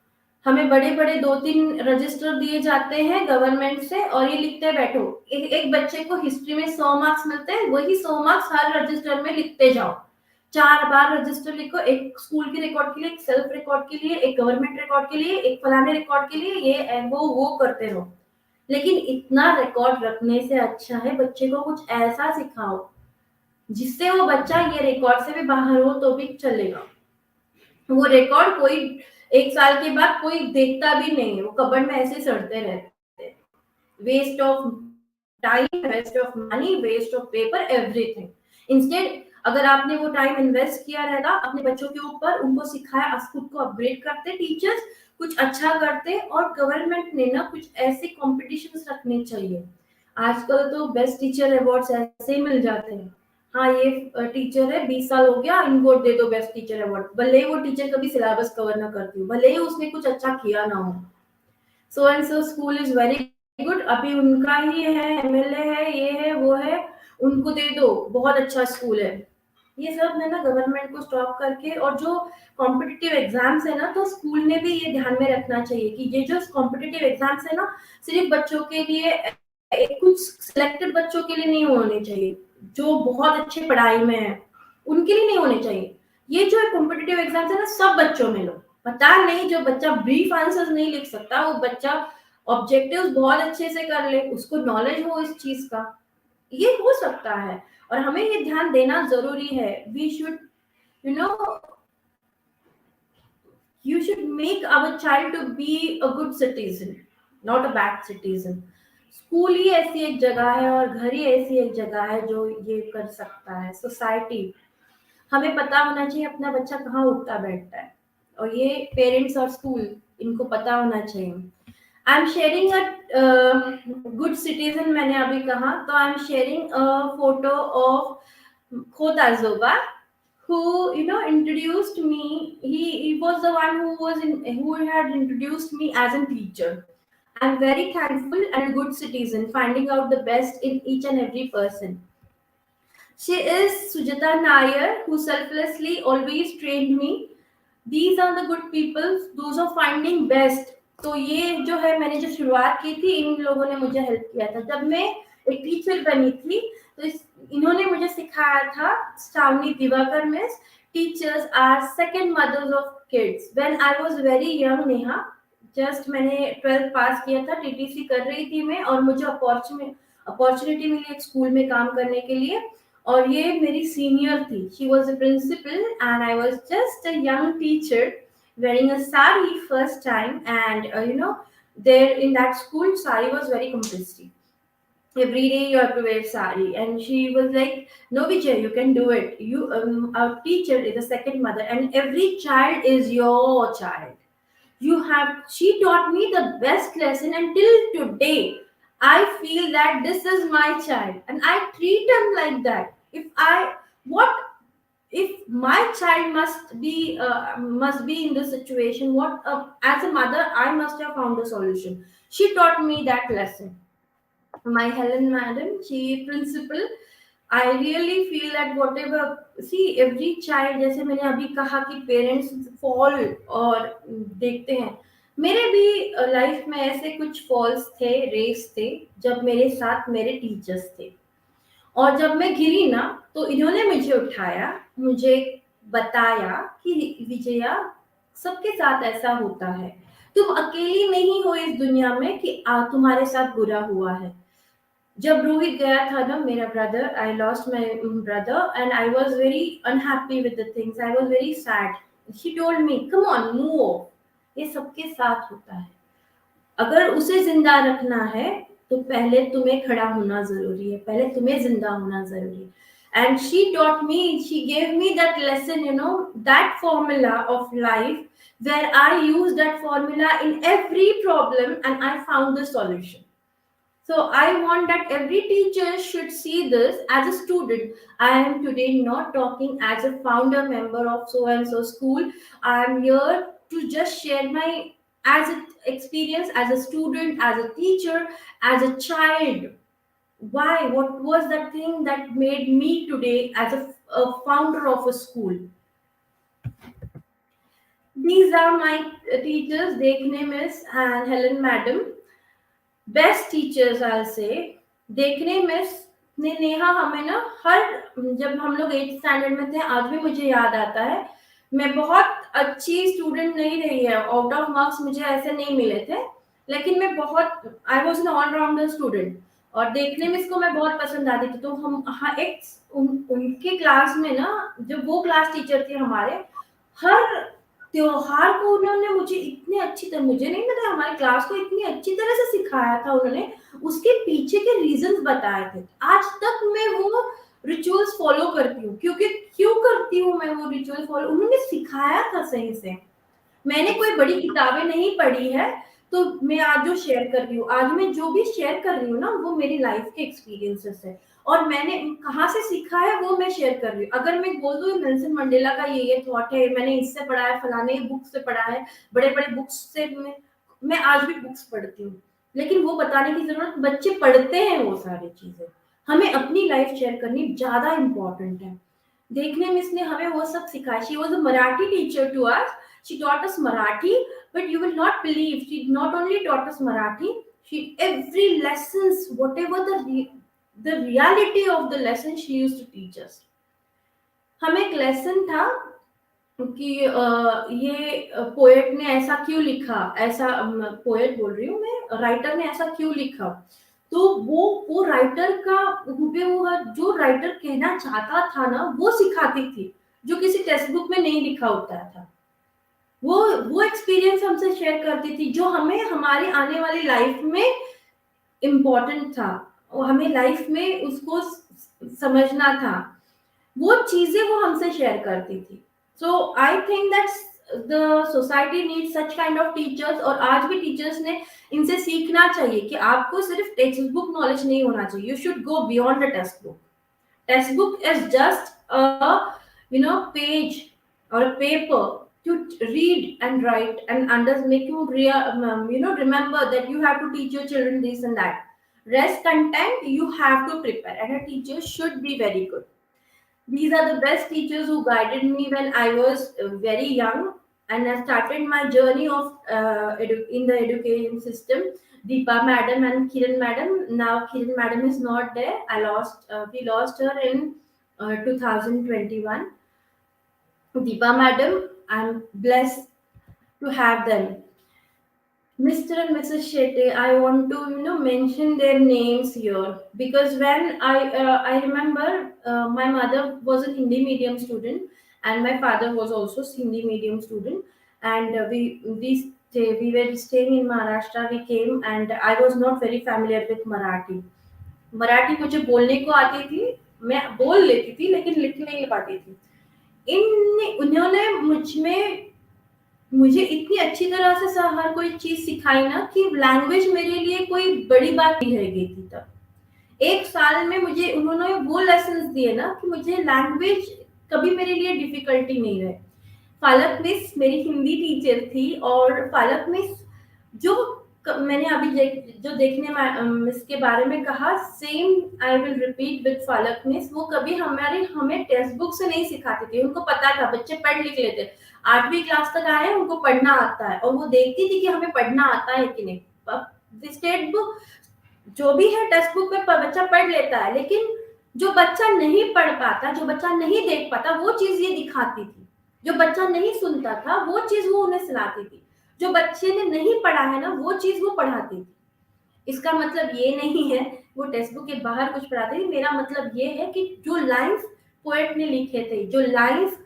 S2: हमें बड़े-बड़े 2-3 रजिस्टर दिए जाते हैं गवर्नमेंट से और ये लिखते बैठो। एक बच्चे को हिस्ट्री में 100 मार्क्स मिलते हैं, वही 100 मार्क्स हर रजिस्टर में लिखते जाओ। 4 बार रजिस्टर लिखो, एक स्कूल के रिकॉर्ड के लिए, एक सेल्फ रिकॉर्ड के लिए, एक गवर्नमेंट रिकॉर्ड के लिए, एक फलाने रिकॉर्ड के लिए, ये वो करते रहो। लेकिन इतना रिकॉर्ड रखने से अच्छा है बच्चे को कुछ ऐसा सिखाओ जिससे वो बच्चा ये रिकॉर्ड से भी बाहर हो तो भी चलेगा। वो रिकॉर्ड कोई 1 साल के बाद कोई देखता भी नहीं है, वो कबर्ड में ऐसे सड़ते रहते हैं। Waste of time, waste of money, waste of paper, everything. Instead अगर आपने वो टाइम इन्वेस्ट किया रहता अपने बच्चों के ऊपर, उनको सिखाया, खुद को अपग्रेड करते, टीचर्स कुछ अच्छा करते, और गवर्नमेंट ने ना कुछ ऐसे कॉम्पिटिशन्स रखने चाहिए। आजकल तो बेस्ट टीचर अवार्ड्स ऐसे ही मिल जाते हैं। हाँ, ये टीचर है, 20 साल हो गया, इनको दे दो बेस्ट टीचर अवार्ड, भले ही वो टीचर कभी सिलेबस कवर ना करती हो, भले ही उसने कुछ अच्छा किया ना हो। सो and so school is very good, अभी उनका ही है, एमएलए है, ये है वो है, उनको दे दो, बहुत अच्छा स्कूल है। ये सब है ना गवर्नमेंट को स्टॉप करके। और जो कॉम्पिटिटिव एग्जाम्स है ना, तो स्कूल ने भी ये ध्यान में रखना चाहिए कि ये जो कॉम्पिटिटिव एग्जाम्स है ना, सिर्फ बच्चों के लिए, कुछ सिलेक्टेड बच्चों के लिए नहीं होने चाहिए जो बहुत अच्छे पढ़ाई में है, उनके लिए नहीं होने चाहिए। ये जो कॉम्पिटिटिव एग्जाम्स है ना, सब बच्चों में लो। पता नहीं जो बच्चा ब्रीफ आंसर्स नहीं लिख सकता, वो बच्चा ऑब्जेक्टिव्स बहुत अच्छे से कर ले, उसको नॉलेज हो इस चीज का, ये हो सकता है। और हमें ये ध्यान देना जरूरी है। We should, you know, you should make our child to be a good citizen, not a bad citizen. School ही ऐसी एक जगह है और घर ही ऐसी एक जगह है जो ये कर सकता है। सोसाइटी, हमें पता होना चाहिए अपना बच्चा कहाँ उठता बैठता है, और ये पेरेंट्स और स्कूल इनको पता होना चाहिए. I am sharing a good citizen, मैंने अभी कहा, तो I am sharing a photo of खोताजोबा, who introduced me. He was the one who had introduced me as a teacher. I'm very thankful and a good citizen, finding out the best in each and every person. She is Sujata Nair, who selflessly always trained me. These are the good people, those are finding best. तो ये जो है, मैंने जो शुरुआत की थी, इन लोगों ने मुझे हेल्प किया था. जब मैं एक टीचर बनी थी, तो इन्होंने मुझे सिखाया था, Shravani Diwakar miss, teachers are second mothers of kids. When I was very young, Neha, just मैंने 12th पास किया था, टीटीसी कर रही थी मैं, और मुझे अपॉर्चुनिटी मिली एक स्कूल में काम करने के लिए. और ये मेरी सीनियर थी. She was a principal and I was just a young teacher wearing a sari first time, and there in that school sari was very compulsory. Every day you have to wear sari, and she was like, no Vijay, you can do it. You Our teacher is a second mother, and every child is your child. She taught me the best lesson, until today I feel that this is my child, and I treat him like that. What if my child must be in this situation, what as a mother I must have found a solution. She taught me that lesson. My Helen madam, she principal. I really feel that whatever, see, every child, जैसे मैंने अभी कहा कि parents fall और देखते हैं, मेरे भी लाइफ में ऐसे कुछ फॉल्स थे, रेस थे, जब मेरे साथ मेरे टीचर्स थे. और जब मैं गिरी ना, तो इन्होंने मुझे उठाया, मुझे बताया कि विजया, सबके साथ ऐसा होता है, तुम अकेली नहीं हो इस दुनिया में कि तुम्हारे साथ बुरा हुआ है. जब रोहित गया था ना, मेरा brother, I lost my brother, and I was very unhappy with the things, I was very sad. She told me, come on, move, ये सबके साथ होता है. अगर उसे जिंदा रखना है, तो पहले तुम्हें खड़ा होना जरूरी है, पहले तुम्हें जिंदा होना जरूरी है. And she taught me, she gave me that lesson, that formula of life, where I used that formula in every problem and I found the solution. So I want that every teacher should see this as a student. I am today not talking as a founder member of so and so school. I am here to just share my as a experience as a student, as a teacher, as a child. Why? What was that thing that made me today as a founder of a school? These are my teachers, Dekne Miss and Helen Madam. Best teachers I say. देखने में ने नेहा हमें ना, हर जब हम लोग 8th standard में थे, आज भी मुझे याद आता है, मैं बहुत अच्छी स्टूडेंट नहीं रही है, आउट ऑफ मार्क्स मुझे ऐसे नहीं मिले थे, लेकिन मैं बहुत, I was an all rounder student, और देखने में इसको मैं बहुत पसंद आती थी. तो हम उनके क्लास में ना, जब वो क्लास टीचर थे हमारे, हर त्योहार को उन्होंने मुझे इतने अच्छी तरह, मुझे नहीं पता, हमारी क्लास को इतनी अच्छी तरह से सिखाया था उन्होंने, उसके पीछे के रीजंस बताए थे. आज तक मैं वो रिचुअल्स फॉलो करती हूँ, क्योंकि क्यों करती हूँ मैं वो रिचुअल फॉलो, उन्होंने सिखाया था सही से. मैंने कोई बड़ी किताबें नहीं पढ़ी है, तो मैं आज जो शेयर कर रही हूँ, आज मैं जो भी शेयर कर रही हूँ ना, वो मेरी लाइफ के एक्सपीरियंसेस है, और मैंने कहाँ से सीखा है वो मैं शेयर कर रही हूँ. अगर मैं बोल दूँ नेल्सन मंडेला का ये थॉट है, मैंने इससे पढ़ा है, फलाने बुक से पढ़ा है, बड़े बड़े बुक्स से, मैं आज भी बुक्स पढ़ती हूँ, लेकिन वो बताने की जरूरत, बच्चे पढ़ते हैं वो सारी चीजें, हमें अपनी लाइफ शेयर करनी ज्यादा इंपॉर्टेंट है. देखने में इसने हमें वो सब सिखाया. She was a Marathi teacher to us. She taught us Marathi, but you will not believe, she not only taught us Marathi, she every lessons, whatever the reality of the lesson she used to teach us. हमें एक lesson था कि ये poet ने ऐसा क्यों लिखा, ऐसा पोएट बोल रही हूँ मैं, राइटर ने ऐसा क्यों लिखा. तो वो राइटर का हुबेहू जो राइटर कहना चाहता था ना, वो सिखाती थी, जो किसी टेक्स्ट बुक में नहीं लिखा होता था. वो एक्सपीरियंस हमसे शेयर करती थी, जो हमें हमारी आने वाली लाइफ में इम्पोर्टेंट था, और हमें लाइफ में उसको समझना था, वो चीजें वो हमसे शेयर करती थी. So I think that the society need such kind of teachers, और आज भी टीचर्स ने इनसे सीखना चाहिए कि आपको सिर्फ टेक्स्ट बुक नॉलेज नहीं होना चाहिए, you should go beyond the text book. Textbook is just a page or a paper to read and write and make you remember that you have to teach your children this and that. Rest content you have to prepare, and a teacher should be very good. These are the best teachers who guided me when I was very young, and I started my journey of in the education system. Deepa madam and Kiran madam. Now Kiran madam is not there. We lost her in 2021. Deepa madam, I'm blessed to have them. Mr. and Mrs. Shetty, I want to mention their names here because when I remember my mother was a Hindi medium student and my father was also Hindi medium student, and we were staying in Maharashtra. We came and I was not very familiar with Marathi. Marathi मुझे बोलने को आती थी, मैं बोल लेती थी लेकिन लिख नहीं पाती थी. इन उन्होंने मुझे इतनी अच्छी तरह से हर कोई चीज सिखाई ना कि लैंग्वेज मेरे लिए कोई बड़ी बात नहीं रह गई थी तब. एक साल में मुझे उन्होंने वो लेसन दिए ना कि मुझे लैंग्वेज कभी मेरे लिए डिफिकल्टी नहीं रहे. फालक मिस मेरी हिंदी टीचर थी, और फालक मिस जो मैंने अभी जो देखने मिस के बारे में कहा, same I will repeat with फालक मिस. वो कभी हमें टेक्स्ट बुक से नहीं सिखाती थी, उनको पता था बच्चे पढ़ लिख लेते. 8वीं क्लास तक आए उनको पढ़ना आता है, और वो देखती थी कि हमें पढ़ना आता है कि नहीं. स्टेट बुक जो भी है टेक्स्ट बुक में बच्चा पढ़ लेता है, लेकिन जो बच्चा नहीं पढ़ पाता, जो बच्चा नहीं देख पाता, वो चीज ये दिखाती थी. जो बच्चा नहीं सुनता था वो चीज वो उन्हें सुनाती थी. जो बच्चे ने नहीं पढ़ा है ना वो चीज वो पढ़ाती थी. इसका मतलब ये नहीं है वो टेक्स्ट बुक के बाहर कुछ पढ़ाती थी. मेरा मतलब ये है कि जो लाइंस पोएट ने लिखे थे, जो लाइंस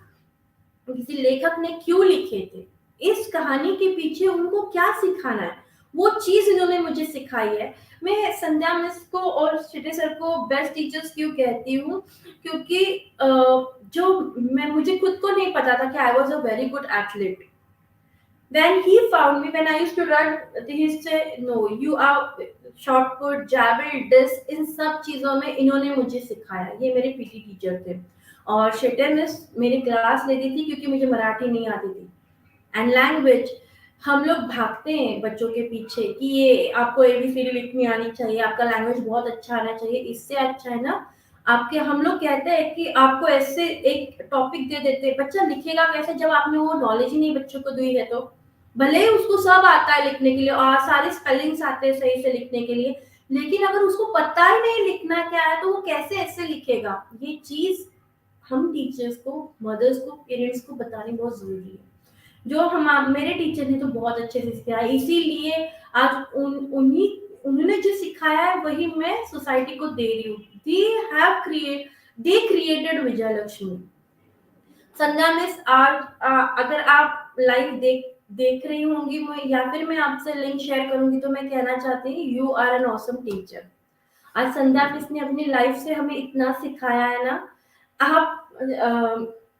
S2: किसी लेखक ने क्यों लिखे थे, इस कहानी के पीछे उनको क्या सिखाना है, वो चीज इन्होंने मुझे सिखाई है. मैं संध्या मिस को और शिटे सर को बेस्ट टीचर्स क्यों कहती हूँ, क्योंकि मुझे खुद को नहीं पता था कि I was a very good athlete. When he found me, when I used to run, he used to say, "No, you are short put, javelin, disc." इन सब चीजों में इन्होंने मुझे सिखाया. ये मेरे पीटी टीचर थे. और शेटर मिस मेरी क्लास लेती थी क्योंकि मुझे मराठी नहीं आती थी. एंड लैंग्वेज, हम लोग भागते हैं बच्चों के पीछे कि ये आपको एबीसीडी लिखनी आनी चाहिए, आपका लैंग्वेज बहुत अच्छा आना चाहिए. इससे अच्छा है ना आपके, हम लोग कहते हैं कि आपको ऐसे एक टॉपिक दे देते हैं, बच्चा लिखेगा कैसे जब आपने वो नॉलेज ही नहीं बच्चों को दी है. तो भले ही उसको सब आता है लिखने के लिए और सारे स्पेलिंग्स आते हैं सही से लिखने के लिए, लेकिन अगर उसको पता ही नहीं लिखना क्या है तो वो कैसे ऐसे लिखेगा. ये चीज हम टीचर्स को, मदर्स को, पेरेंट्स को बतानी बहुत जरूरी है. जो हम मेरे टीचर ने तो बहुत अच्छे से सिखाया, इसीलिए आज उन्होंने जो सिखाया है वही मैं सोसाइटी को दे रही हूँ. They created Vijay Lakshmi. Sandhya miss आज अगर आप लाइव देख रही होंगी या फिर मैं आपसे लिंक शेयर करूंगी तो मैं कहना चाहती हूँ you are an awesome teacher. आज संध्या मिस ने अपनी लाइफ से हमें इतना सिखाया है ना. आप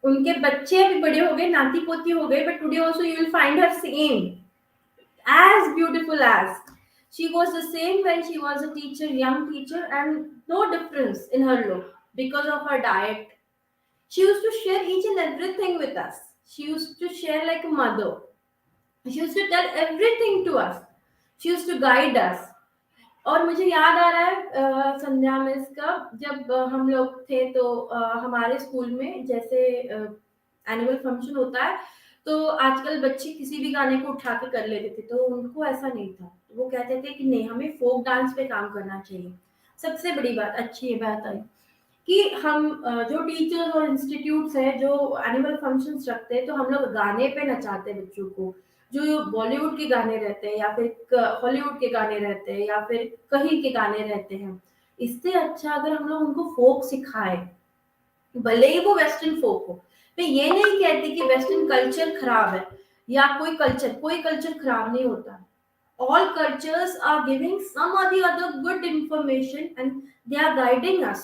S2: उनके बच्चे अभी बड़े हो गए, नाती पोती हो गए, but today also you will find her same as beautiful as she was. The same when she was a teacher, young teacher, and no difference in her look because of her diet. She used to share each and everything with us. She used to share like a mother. She used to tell everything to us. She used to guide us. और मुझे याद आ रहा है संध्या miss का, जब हम लोग थे तो हमारे स्कूल में जैसे एनुअल फंक्शन होता है तो आजकल बच्चे किसी भी गाने को उठा के कर लेते थे, तो उनको ऐसा नहीं था. वो कहते थे कि नहीं, हमें फोक डांस पे काम करना चाहिए. सबसे बड़ी बात अच्छी बात आई कि हम जो टीचर्स और इंस्टीट्यूट्स है जो एनुअल फंक्शंस रखते हैं तो हम लोग गाने पे नचाते हैं बच्चों को. जो बॉलीवुड के गाने रहते हैं या फिर हॉलीवुड के गाने रहते हैं या फिर कहीं के गाने रहते हैं, इससे अच्छा अगर हम लोग उनको फोक सिखाए, भले ही वो वेस्टर्न फोक हो. मैं ये नहीं कहती कि वेस्टर्न कल्चर खराब है या कोई कल्चर खराब नहीं होता. All cultures are giving some or the other good information and they are guiding us.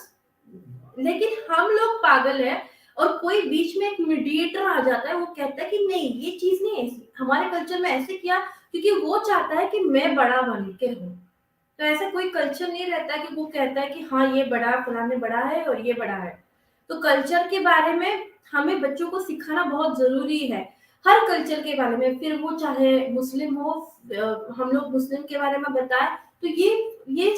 S2: लेकिन हम लोग पागल है, और कोई बीच में एक मीडिएटर आ जाता है, वो कहता है कि नहीं ये चीज नहीं ऐसी, हमारे कल्चर में ऐसे किया क्योंकि वो चाहता है कि मैं बड़ा बन के हूँ। तो ऐसा कोई कल्चर नहीं रहता कि वो कहता है कि हाँ ये बड़ा, फलाने बड़ा है और ये बड़ा है। तो कल्चर के बारे में हमें बच्चों को सिखाना बहुत जरूरी है, हर कल्चर के बारे में, फिर वो चाहे मुस्लिम हो, हम लोग मुस्लिम के बारे में बताएं। तो ये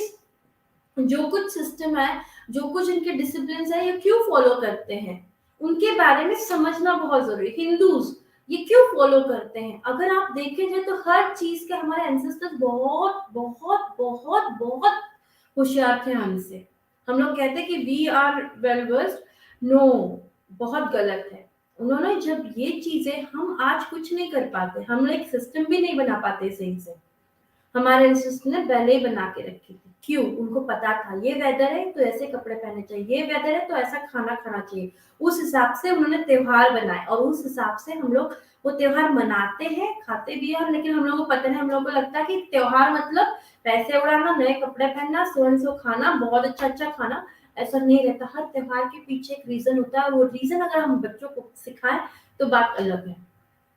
S2: जो कुछ सिस्टम है, जो कुछ इनके डिसिप्लिन है, ये क्यों फॉलो करते हैं, उनके बारे में समझना बहुत जरूरी है। हिंदूज ये क्यों फॉलो करते हैं, अगर आप देखे जाए तो हर चीज के हमारे एंसेस्टर्स बहुत बहुत बहुत बहुत होशियार थे हमसे। हम लोग कहते हैं कि we are well versed, no, बहुत गलत है। उन्होंने जब ये चीजें, हम आज कुछ नहीं कर पाते, हम लोग एक सिस्टम भी नहीं बना पाते सही से, हमारे इंस्टीट्यूट ने पहले ही बना के रखी थी। क्यों? उनको पता था ये वेदर है तो ऐसे कपड़े पहनने चाहिए, ये वेदर है तो ऐसा खाना खाना चाहिए। उस हिसाब से उन्होंने त्योहार बनाए और उस हिसाब से हम लोग वो त्योहार मनाते हैं, खाते भी हैं। लेकिन हम लोगों को पता नहीं, हम लोगों को लगता है कि त्योहार मतलब पैसे उड़ाना, नए कपड़े पहनना, सो खाना, बहुत अच्छा अच्छा खाना। ऐसा नहीं रहता, हर त्योहार के पीछे एक रीजन होता है, और वो रीजन अगर हम बच्चों को सिखाएं तो बात अलग है।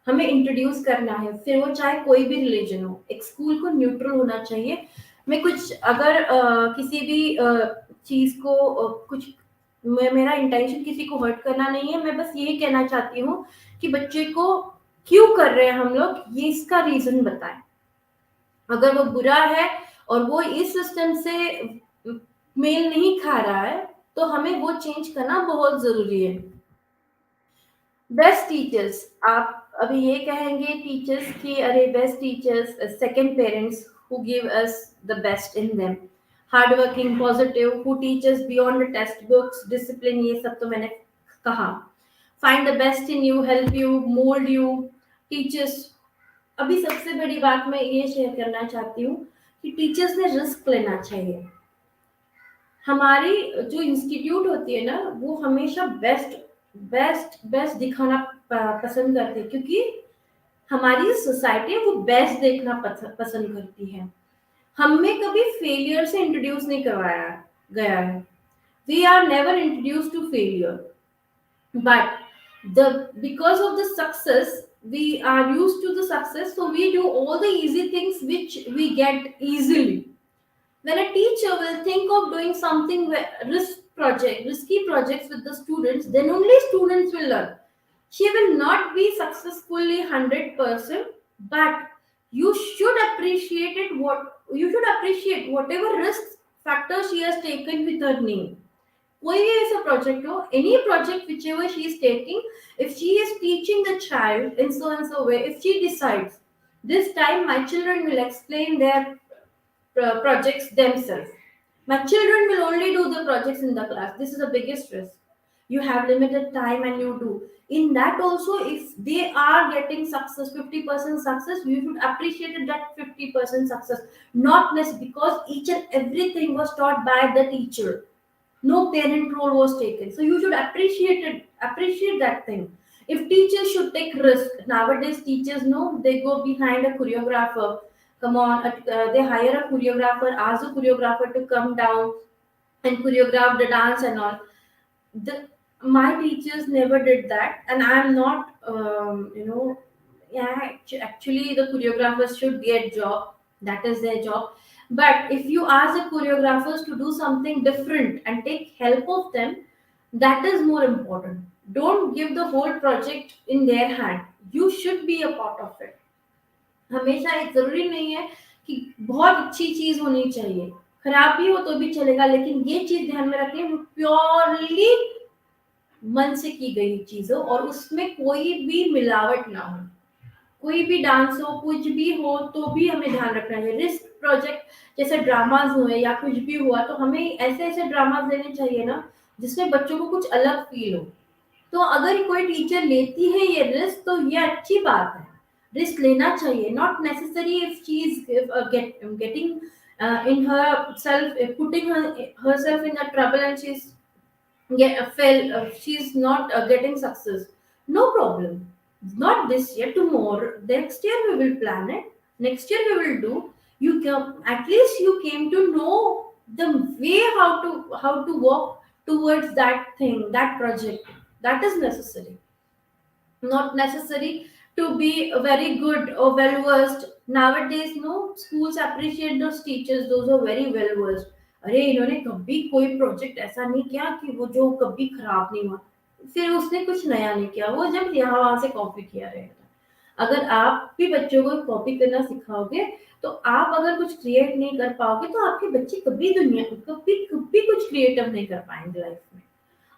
S2: हमें इंट्रोड्यूस करना है, फिर वो चाहे कोई भी रिलीजन हो, एक स्कूल को न्यूट्रल होना चाहिए। मैं कुछ अगर किसी भी चीज को कुछ मेरा इंटेंशन किसी को हर्ट करना नहीं है, मैं बस यही कहना चाहती हूँ कि बच्चे को क्यों कर रहे हैं हम लोग, ये इसका रीजन बताएं। अगर वो बुरा है और वो इस सिस्टम से मेल नहीं खा रहा है, तो हमें वो चेंज करना बहुत जरूरी है। बेस्ट टीचर्स, आप अभी ये कहेंगे टीचर्स की, अरे best teachers second parents who give us the best in them, hard working, positive, who teachers beyond the text books, discipline, ये सब तो मैंने कहा। Find the best in you, help you, mould you, teachers. अभी सबसे बड़ी बात मैं ये शेयर करना चाहती हूँ कि टीचर्स ने रिस्क लेना चाहिए। हमारी जो इंस्टीट्यूट होती है ना, वो हमेशा बेस्ट बेस्ट बेस्ट दिखाना पसंद करते हैं, क्योंकि हमारी सोसाइटी है वो बेस्ट देखना पसंद करती है। हमें कभी फेलियर से इंट्रोड्यूस नहीं करवाया गया है, we are never introduce to failure, but the because of the success, we are used to the success, so we do all the easy things which we get easily. When a teacher will think of doing something risky projects with the students, then only students will learn. She will not be successfully 100%, but you should appreciate it. You should appreciate whatever risk factor she has taken with her name. कोई भी ऐसा project हो, any project which ever she is taking, if she is teaching the child in so and so way, if she decides this time my children will explain their projects themselves. My children will only do the projects in the class. This is the biggest risk. You have limited time and you do. In that also, if they are getting success, 50% success, you should appreciate that 50% success. Not less, because each and everything was taught by the teacher. No parent role was taken. So you should appreciate that thing. If teachers should take risk, nowadays teachers know they go behind a choreographer. Come on, they hire a choreographer, ask the choreographer to come down and choreograph the dance and all. My teachers never did that, and I'm not, yeah, actually the choreographers should get job. That is their job. But if you ask the choreographers to do something different and take help of them, that is more important. Don't give the whole project in their hand. You should be a part of it. हमेशा एक जरूरी नहीं है कि बहुत अच्छी चीज होनी चाहिए, खराब भी हो तो भी चलेगा, लेकिन ये चीज ध्यान में रखें, प्योरली मन से की गई चीज हो और उसमें कोई भी मिलावट ना हो। कोई भी डांस हो, कुछ भी हो, तो भी हमें ध्यान रखना है। रिस्क प्रोजेक्ट जैसे ड्रामाज हुए या कुछ भी हुआ, तो हमें ऐसे ऐसे ड्रामाज देने चाहिए ना जिसमें बच्चों को कुछ अलग फील हो। तो अगर कोई टीचर लेती है ये रिस्क, तो ये अच्छी बात है, रिस्क लेना चाहिए। Not necessary if she is getting in herself, putting herself in a trouble, and she's not getting success. No problem, not this year, tomorrow, next year we will plan it, next year we will do. You come, at least you came to know the way how to work towards that thing, that project. That is necessary, not necessary to be very good or well versed. Nowadays, no, schools appreciate those teachers, those are very well versed. अरे इन्होंने कभी कोई project ऐसा नहीं किया कि वो जो कभी खराब नहीं हुआ, फिर उसने कुछ नया नहीं किया, वो जब यहाँ वहां से कॉपी किया रहेगा। अगर आप भी बच्चों को कॉपी करना सिखाओगे, तो आप अगर कुछ क्रिएट नहीं कर पाओगे, तो आपके बच्चे कभी दुनिया कभी कभी कुछ क्रिएटिव नहीं कर पाएंगे लाइफ में।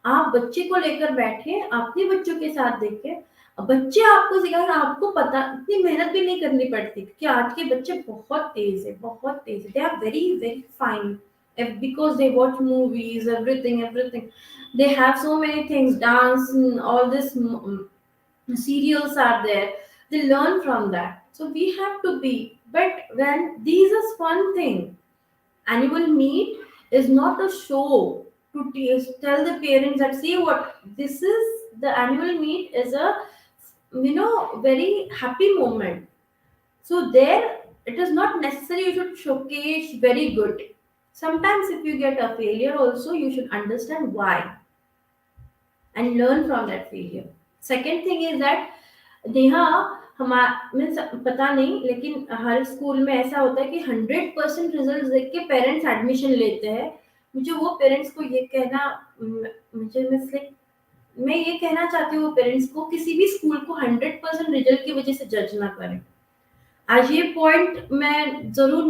S2: आप बच्चे को लेकर बैठे, अपने बच्चों के साथ देखे, बच्चे आपको सिखाएंगे, आपको पता इतनी मेहनत भी नहीं करनी पड़ती, क्योंकि आज के बच्चे बहुत तेज है, बहुत तेज है, they are very very fine, because they watch movies, everything, they have so many things, dance and all this, serials are there, they learn from that. So we have to be, but when these is one thing, annual meet is not a show to tell the parents that, see what this is, the annual meet is a, very happy moment. So there, it is not necessary you should showcase very good. Sometimes if you get a failure also, you should understand why and learn from that failure. Second thing is that Neha, हमारे means पता नहीं, लेकिन हर school में ऐसा होता है कि 100% result देख के पेरेंट्स एडमिशन लेते हैं। मुझे वो पेरेंट्स को ये कहना, मुझे मैं ये कहना चाहती हूँ वो पेरेंट्स को, किसी भी स्कूल को 100% रिजल्ट की वजह से जज ना करें। आज ये पॉइंट मैं जरूर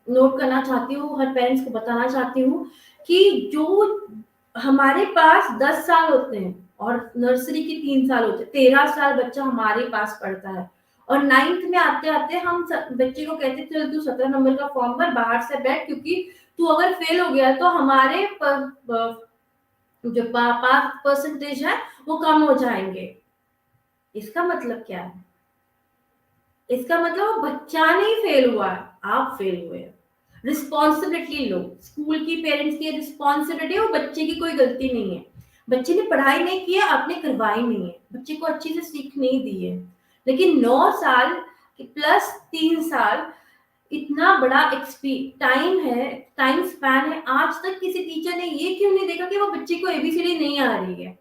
S2: नोट करना चाहती हूँ, हर पेरेंट्स को बताना चाहती हूँ कि जो हमारे पास 10 साल होते हैं और नर्सरी के 3 साल होते हैं, 13 साल बच्चा हमारे पास पढ़ता है, और 9th में आते आते हम बच्चे को कहते हैं चल तू 17 नंबर का फॉर्म भर, बाहर से बैठ, क्योंकि तू अगर फेल हो गया तो हमारे जो पास परसेंटेज है वो कम हो जाएंगे। इसका मतलब क्या है? इसका मतलब वो बच्चा नहीं फेल हुआ, आप फेल हुए। रिस्पॉन्सिबिलिटी लो, स्कूल की पेरेंट्स की रिस्पॉन्सिबिलिटी, वो बच्चे की कोई गलती नहीं है, बच्चे ने पढ़ाई नहीं की है, आपने करवाई नहीं है, बच्चे को अच्छी से सीख नहीं दी है। लेकिन 9 साल प्लस 3 साल इतना बड़ा टाइम है, टाइम स्पैन है, आज तक किसी टीचर ने ये क्यों नहीं देखा कि वो बच्चे को एबीसीडी नहीं आ रही है।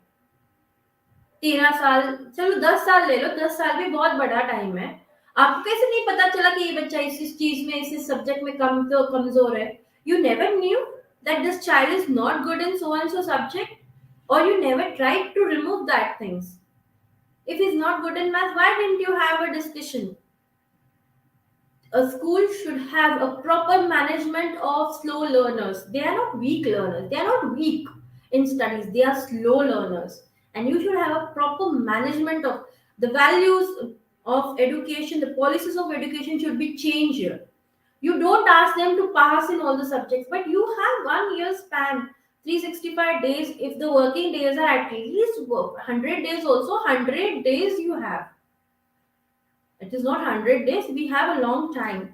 S2: 13 साल, चलो 10 साल ले लो, 10 साल भी बहुत बड़ा टाइम है। आपको कैसे नहीं पता चला कि ये बच्चा इस चीज में, इस सब्जेक्ट में कमजोर है? You never knew that this child is not good in so and so subject, और you never tried to remove that things. If he is not good in math, why didn't you have a discussion? A school should have a proper management of slow learners. They are not weak learners, they are not weak in studies, they are slow learners, and you should have a proper management of the values of education. The policies of education should be changed here. You don't ask them to pass in all the subjects, but you have 1 year span, 365 days. If the working days are at least 100 days, also 100 days you have. It is not 100 days, we have a long time.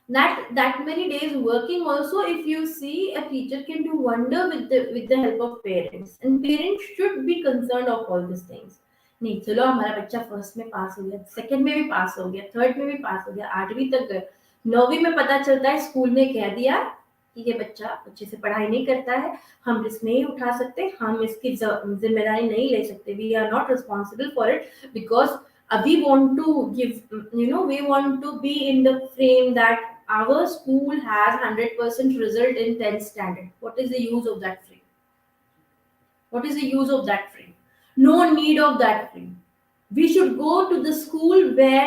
S2: That many days working also, if you see, a teacher can do wonder with the help of parents, and parents should be concerned of all these things. नहीं, चलो हमारा बच्चा first में पास हो गया, second में भी पास हो गया, थर्ड में भी पास हो गया, 8वीं तक गए, 9वीं में पता चलता है स्कूल ने कह दिया कि ये बच्चा अच्छे से पढ़ाई नहीं करता है, हम रिस्क नहीं उठा सकते, हम इसकी जिम्मेदारी नहीं ले सकते, we are not responsible for it, because we want to give, we want to be in the frame that our school has 100% result in 10th standard. What is the use of that frame? What is the use of that frame? No need of that frame. We should go to the school where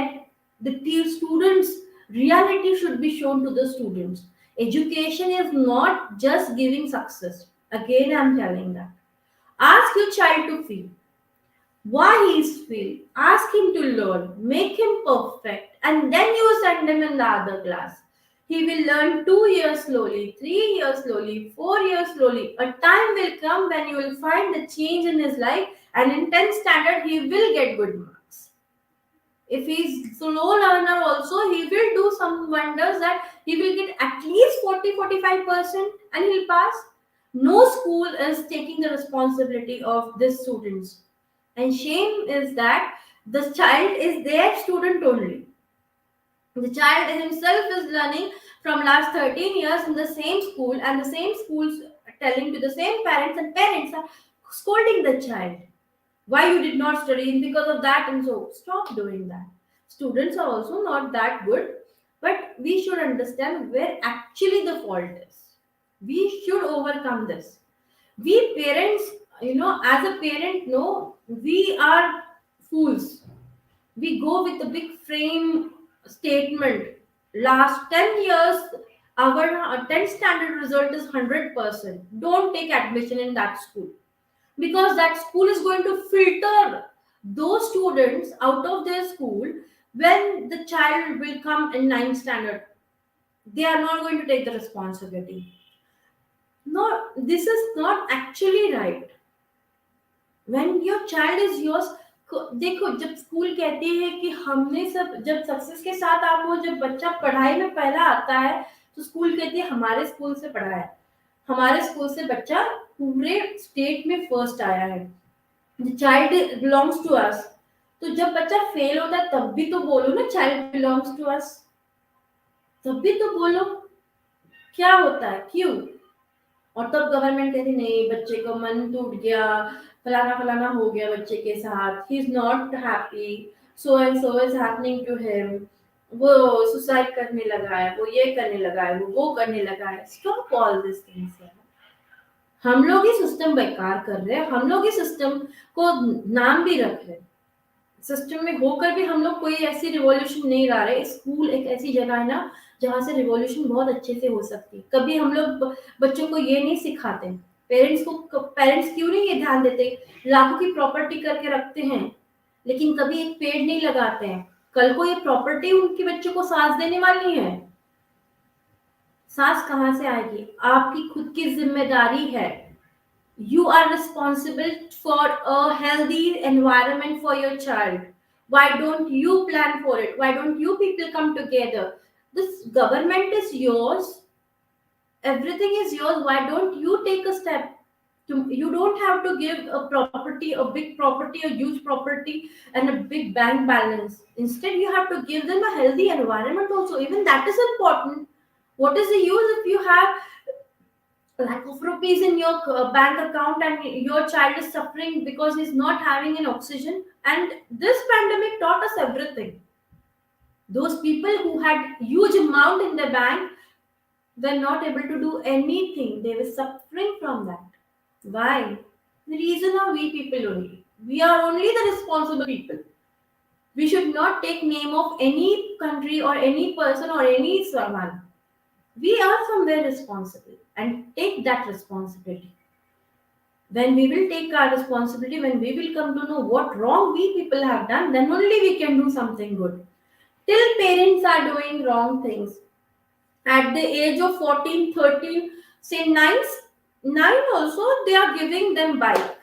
S2: the students, reality should be shown to the students. Education is not just giving success. Again, I am telling that. Ask your child to feel why he is failed. Ask him to learn, make him perfect, and then you send him in the other class. He will learn 2 years slowly, 3 years slowly, 4 years slowly. A time will come when you will find the change in his life, and in 10th standard he will get good marks. If he is slow learner also, he will do some wonders that he will get at least 40-45% and he will pass. No school is taking the responsibility of these students. And shame is that the child is their student only. The child himself is learning from last 13 years in the same school, and the same schools telling to the same parents, and parents are scolding the child. Why you did not study? And because of that, and so stop doing that. Students are also not that good, but we should understand where actually the fault is. We should overcome this. We parents, as a parent, no, we are fools. We go with a big frame statement. Last 10 years, our 10th standard result is 100%. Don't take admission in that school, because that school is going to filter those students out of their school. When the child will come in ninth standard, they are not going to take the responsibility. No, this is not actually right. When your child is yours, देखो, जब school कहती है कि हमने सब, जब success के साथ आपको, जब बच्चा पढ़ाई में पहला आता है, तो स्कूल कहती है हमारे स्कूल से पढ़ा है, हमारे स्कूल से बच्चा पूरे स्टेट में फर्स्ट आया है, the child belongs to us. तो जब बच्चा फेल होता है तब भी तो बोलो ना, चाइल्ड बिलोंग्स टू अस, तब भी तो बोलो. क्या होता है, क्यों? और तब गवर्नमेंट कहती नहीं, बच्चे का मन टूट गया, फलाना फलाना हो गया बच्चे के साथ, he is not happy, so and so is happening to him, वो सुसाइड करने लगा है, वो ये करने लगा है, वो करने लगा है. Stop all this things. हम लोग ही सिस्टम बेकार कर रहे हैं, हम लोग ही सिस्टम को नाम भी रख रहे हैं. सिस्टम में होकर भी हम लोग कोई ऐसी रिवॉल्यूशन नहीं ला रहे. स्कूल एक ऐसी जगह है ना जहाँ से रिवॉल्यूशन बहुत अच्छे से हो सकती है. कभी हम लोग बच्चों को ये नहीं सिखाते, पेरेंट्स क्यों नहीं ये ध्यान देते, लाखों की प्रॉपर्टी करके रखते हैं लेकिन कभी एक पेड़ नहीं लगाते हैं. कल को ये प्रॉपर्टी उनके बच्चों को सांस देने वाली है. सांस कहाँ से आएगी? आपकी खुद की जिम्मेदारी है. You are responsible for a healthy environment for your child. Why don't you plan for it? Why don't you people come together? This government is yours. Everything is yours. Why don't you take a step? You don't have to give a property, a big property, a huge property, and a big bank balance. Instead, you have to give them a healthy environment also. Even that is important. What is the use if you have lack of rupees in your bank account and your child is suffering because he's not having an oxygen? And this pandemic taught us everything. Those people who had huge amount in their bank were not able to do anything. They were suffering from that. Why? The reason are we people only. We are only the responsible people. We should not take name of any country or any person or any someone. We are somewhere responsible and take that responsibility. When we will take our responsibility, when we will come to know what wrong we people have done, then only we can do something good. Till parents are doing wrong things. At the age of 14, 13, say 9 also, they are giving them bike.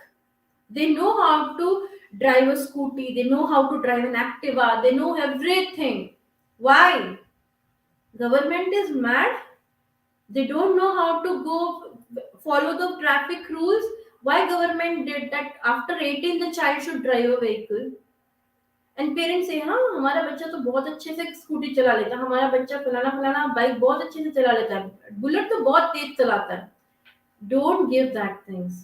S2: They know how to drive a scooty. They know how to drive an Activa. They know everything. Why? Government is mad. They don't know how to go follow the traffic rules. Why government did that? After 18 the child should drive a vehicle. And parents say, हाँ हमारा बच्चा तो बहुत अच्छे से scooty चला लेता है, हमारा बच्चा फलाना फलाना बाइक बहुत अच्छे से चला लेता है, बुलेट तो बहुत तेज चलाता है. Don't give that things.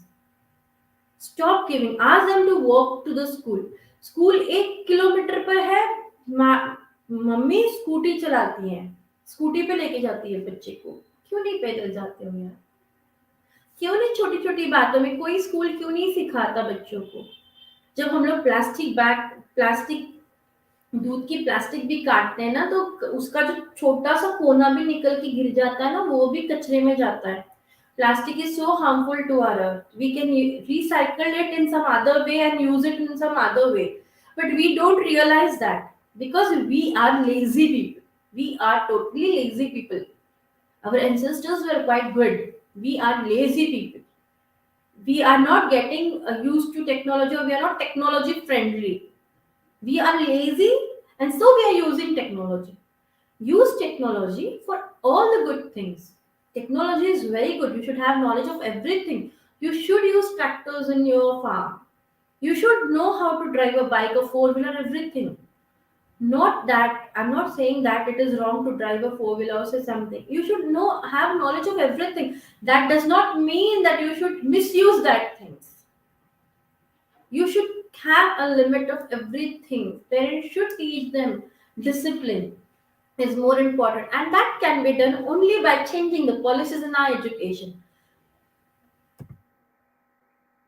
S2: Stop giving. Ask them to walk to the school. School 1 kilometre पर है, मम्मी स्कूटी चलाती है, स्कूटी पे लेके जाती है बच्चे को. क्यों नहीं पैदल जाते हो यार? क्यों नहीं छोटी छोटी बातों में कोई स्कूल क्यों नहीं सिखाता बच्चों को? जब हम लोग प्लास्टिक दूध की प्लास्टिक भी काटते हैं ना, तो उसका जो छोटा सा कोना भी निकल के गिर जाता है ना, वो भी कचरे में जाता है. Plastic is so harmful to our earth. We can recycle it in some other way and use it in some other way. But we don't realize that because we are lazy people. We are totally lazy people. Our ancestors were quite good. We are lazy people. We are not getting used to technology, or we are not technology friendly. We are lazy and so we are using technology. Use technology for all the good things. Technology is very good. You should have knowledge of everything. You should use tractors in your farm. You should know how to drive a bike, a four-wheeler, everything. Not that, I'm not saying that it is wrong to drive a four-wheeler or say something. You should have knowledge of everything. That does not mean that you should misuse that things. You should have a limit of everything. Parents should teach them discipline is more important, and that can be done only by changing the policies in our education.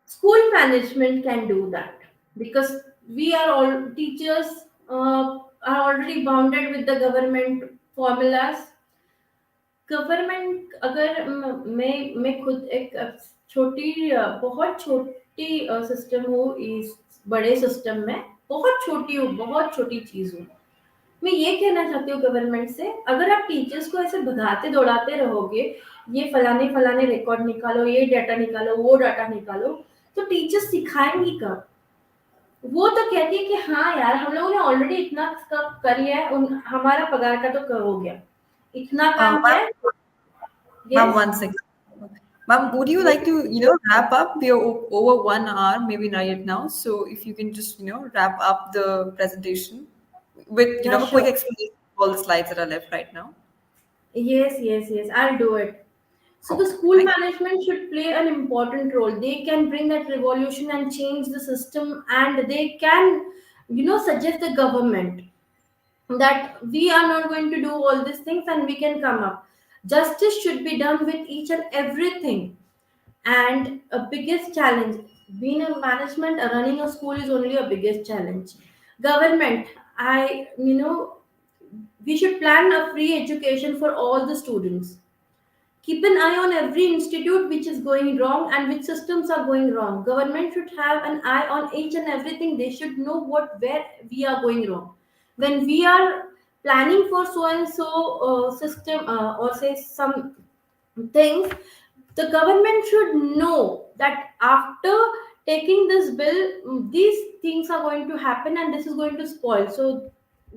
S2: School management can do that, because we are all teachers are already bounded with the government formulas. Government अगर मैं खुद एक छोटी बहुत छोटी system हूँ इस बड़े सिस्टम में, बहुत छोटी हूँ, बहुत छोटी चीज हूँ। मैं ये कहना चाहती हूँ गवर्नमेंट से, अगर आप टीचर्स को ऐसे भगाते दौड़ाते रहोगे, ये फलाने फलाने रिकॉर्ड निकालो, ये डाटा निकालो, वो डाटा निकालो, तो टीचर्स सिखाएंगी कब? वो तो कहती है कि हाँ यार, हम लोगों ने ऑलरेडी इतना कर लिया है, हमारा पगार का तो हो गया, इतना काम किया
S1: Ma'am,
S2: है।
S1: ma'am,
S2: Yes.
S1: one second. Ma'am, would you like to, wrap up? We are over 1 hour, maybe not yet now. So if you can just, wrap up the presentation with,
S2: Yeah,
S1: a quick
S2: sure.
S1: explanation of all the slides that are left right now.
S2: Yes. I'll do it. So the
S1: Okay,
S2: school
S1: thank you.
S2: management should play an important role. They can bring that revolution and change the system, and they can, suggest the government that we are not going to do all these things and we can come up. Justice should be done with each and everything. And a biggest challenge, being a management, running a school is only a biggest challenge. Government, we should plan a free education for all the students. Keep an eye on every institute which is going wrong and which systems are going wrong. Government should have an eye on each and everything. They should know where we are going wrong. When we are planning for so and so system, or say some things, the government should know that after taking this bill, these things are going to happen and this is going to spoil, so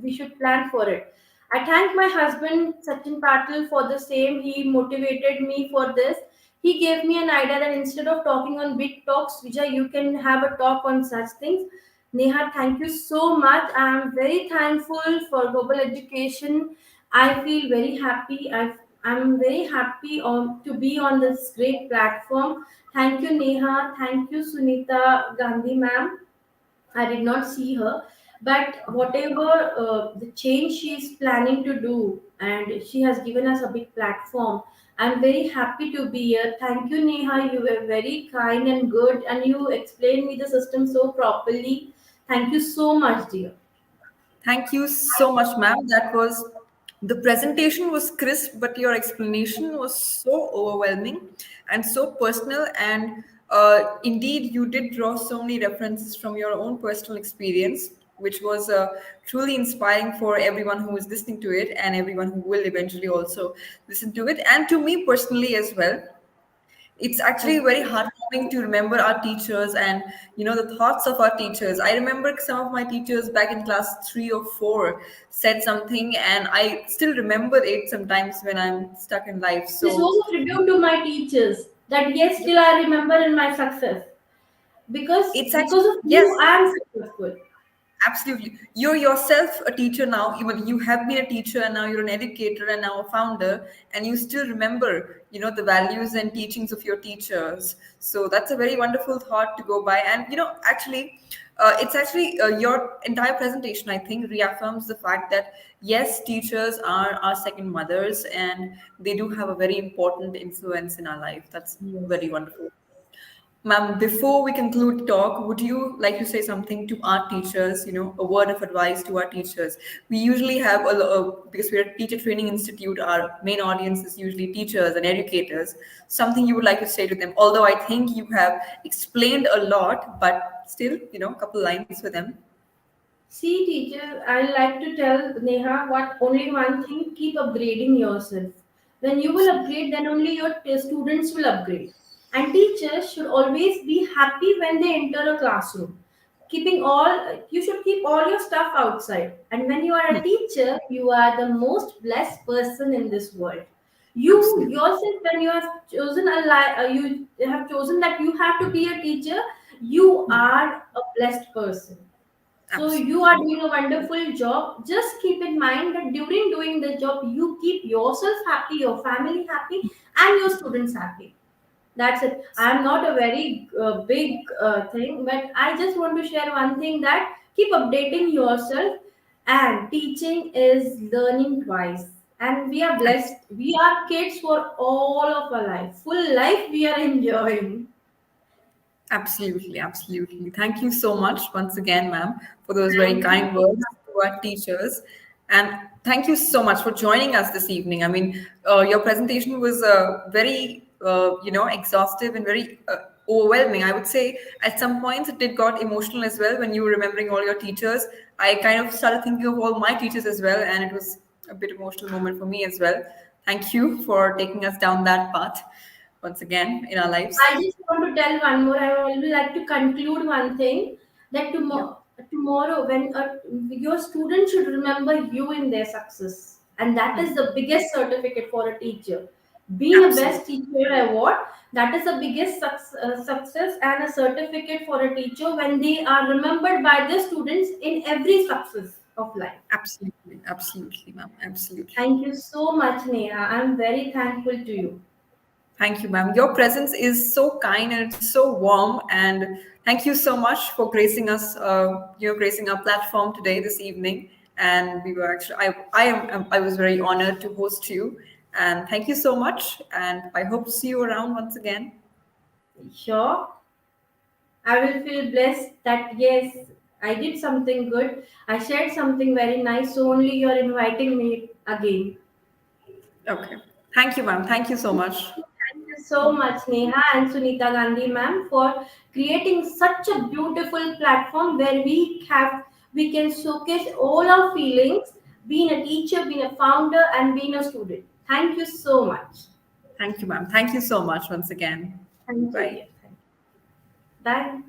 S2: we should plan for it. I thank my husband Sachin Patil for the same. He motivated me for this. He gave me an idea that instead of talking on big talks, Vijay, you can have a talk on such things. Neha, thank you so much. I am very thankful for global education. I feel very happy. I'm very happy to be on this great platform. Thank you, Neha. Thank you, Sunita Gandhi, ma'am. I did not see her, but whatever the change she is planning to do, and she has given us a big platform. I'm very happy to be here. Thank you, Neha. You were very kind and good, and you explained me the system so properly. Thank you so much, dear.
S1: Thank you so much, ma'am. The presentation was crisp, but your explanation was so overwhelming and so personal. And indeed, you did draw so many references from your own personal experience, which was truly inspiring for everyone who is listening to it and everyone who will eventually also listen to it, and to me personally as well. It's actually
S2: Thank
S1: very heartwarming to remember our teachers and the thoughts of our teachers. I remember some of my teachers back in class 3 or 4 said something, and I still remember it sometimes when I'm stuck in life.
S2: This
S1: So
S2: was a tribute to my teachers. That yes, still I remember in my success,
S1: it's
S2: because
S1: actually,
S2: of
S1: yes.
S2: you I am successful.
S1: Absolutely. You're yourself a teacher now. Even you have been a teacher and now you're an educator and now a founder, and you still remember, the values and teachings of your teachers. So that's a very wonderful thought to go by. And, actually, it's actually your entire presentation, I think, reaffirms the fact that yes, teachers are our second mothers and they do have a very important influence in our life. That's
S2: Yes.
S1: very wonderful. Ma'am, before we conclude talk, would you like to say something to our teachers, a word of advice to our teachers? We usually have because we're a teacher training institute, our main audience is usually teachers and educators. Something you would like to say to them, although I think you have explained a lot, but still, a couple lines for them.
S2: See, teacher, I like to tell Neha what only one thing: keep upgrading yourself. When you will upgrade, then only your students will upgrade. And teachers should always be happy when they enter a classroom. You should keep all your stuff outside. And when you are a teacher, you are the most blessed person in this world. You
S1: Absolutely.
S2: yourself, when you have chosen you have chosen that you have to be a teacher, you are a blessed person. So you are
S1: Absolutely.
S2: doing a wonderful job. Just keep in mind that during doing the job, you keep yourself happy, your family happy, and your students happy. That's it. I'm not a very big thing, but I just want to share one thing, that keep updating yourself, and teaching is learning twice. And we are blessed. We are kids for all of our life. Full life we are enjoying.
S1: Absolutely, absolutely. Thank you so much once again, ma'am, for those very
S2: Thank you
S1: kind
S2: so
S1: words
S2: much.
S1: to our teachers. And thank you so much for joining us this evening. I mean, your presentation was exhaustive and very overwhelming. I would say at some points it did got emotional as well when you were remembering all your teachers. I kind of started thinking of all my teachers as well, and it was a bit emotional moment for me as well. Thank you for taking us down that path once again in our lives.
S2: I just want to tell one more. I would like to conclude one thing, that
S1: Yeah.
S2: tomorrow, when your students should remember you in their success, and that is the biggest certificate for a teacher. Being a best
S1: Absolutely.
S2: teacher award, that is the biggest success and a certificate for a teacher when they are remembered by the students in every success of life.
S1: Absolutely. Absolutely, ma'am. Absolutely.
S2: Thank you so much, Neha. I'm very thankful to you.
S1: Thank you, ma'am. Your presence is so kind and it's so warm. And thank you so much for gracing us, gracing our platform today, this evening. And we were actually, I was very honored to host you. And thank you so much. And I hope to see you around once again.
S2: Sure. I will feel blessed that yes, I did something good. I shared something very nice. So only you're inviting me again.
S1: Okay. Thank you, ma'am. Thank you so much.
S2: Thank you so much, Neha and Sunita Gandhi, ma'am, for creating such a beautiful platform where we can showcase all our feelings, being a teacher, being a founder, and being a student. Thank you so much.
S1: Thank you, ma'am. Thank you so much once again.
S2: Thank you,
S1: Bye.
S2: dear. Bye.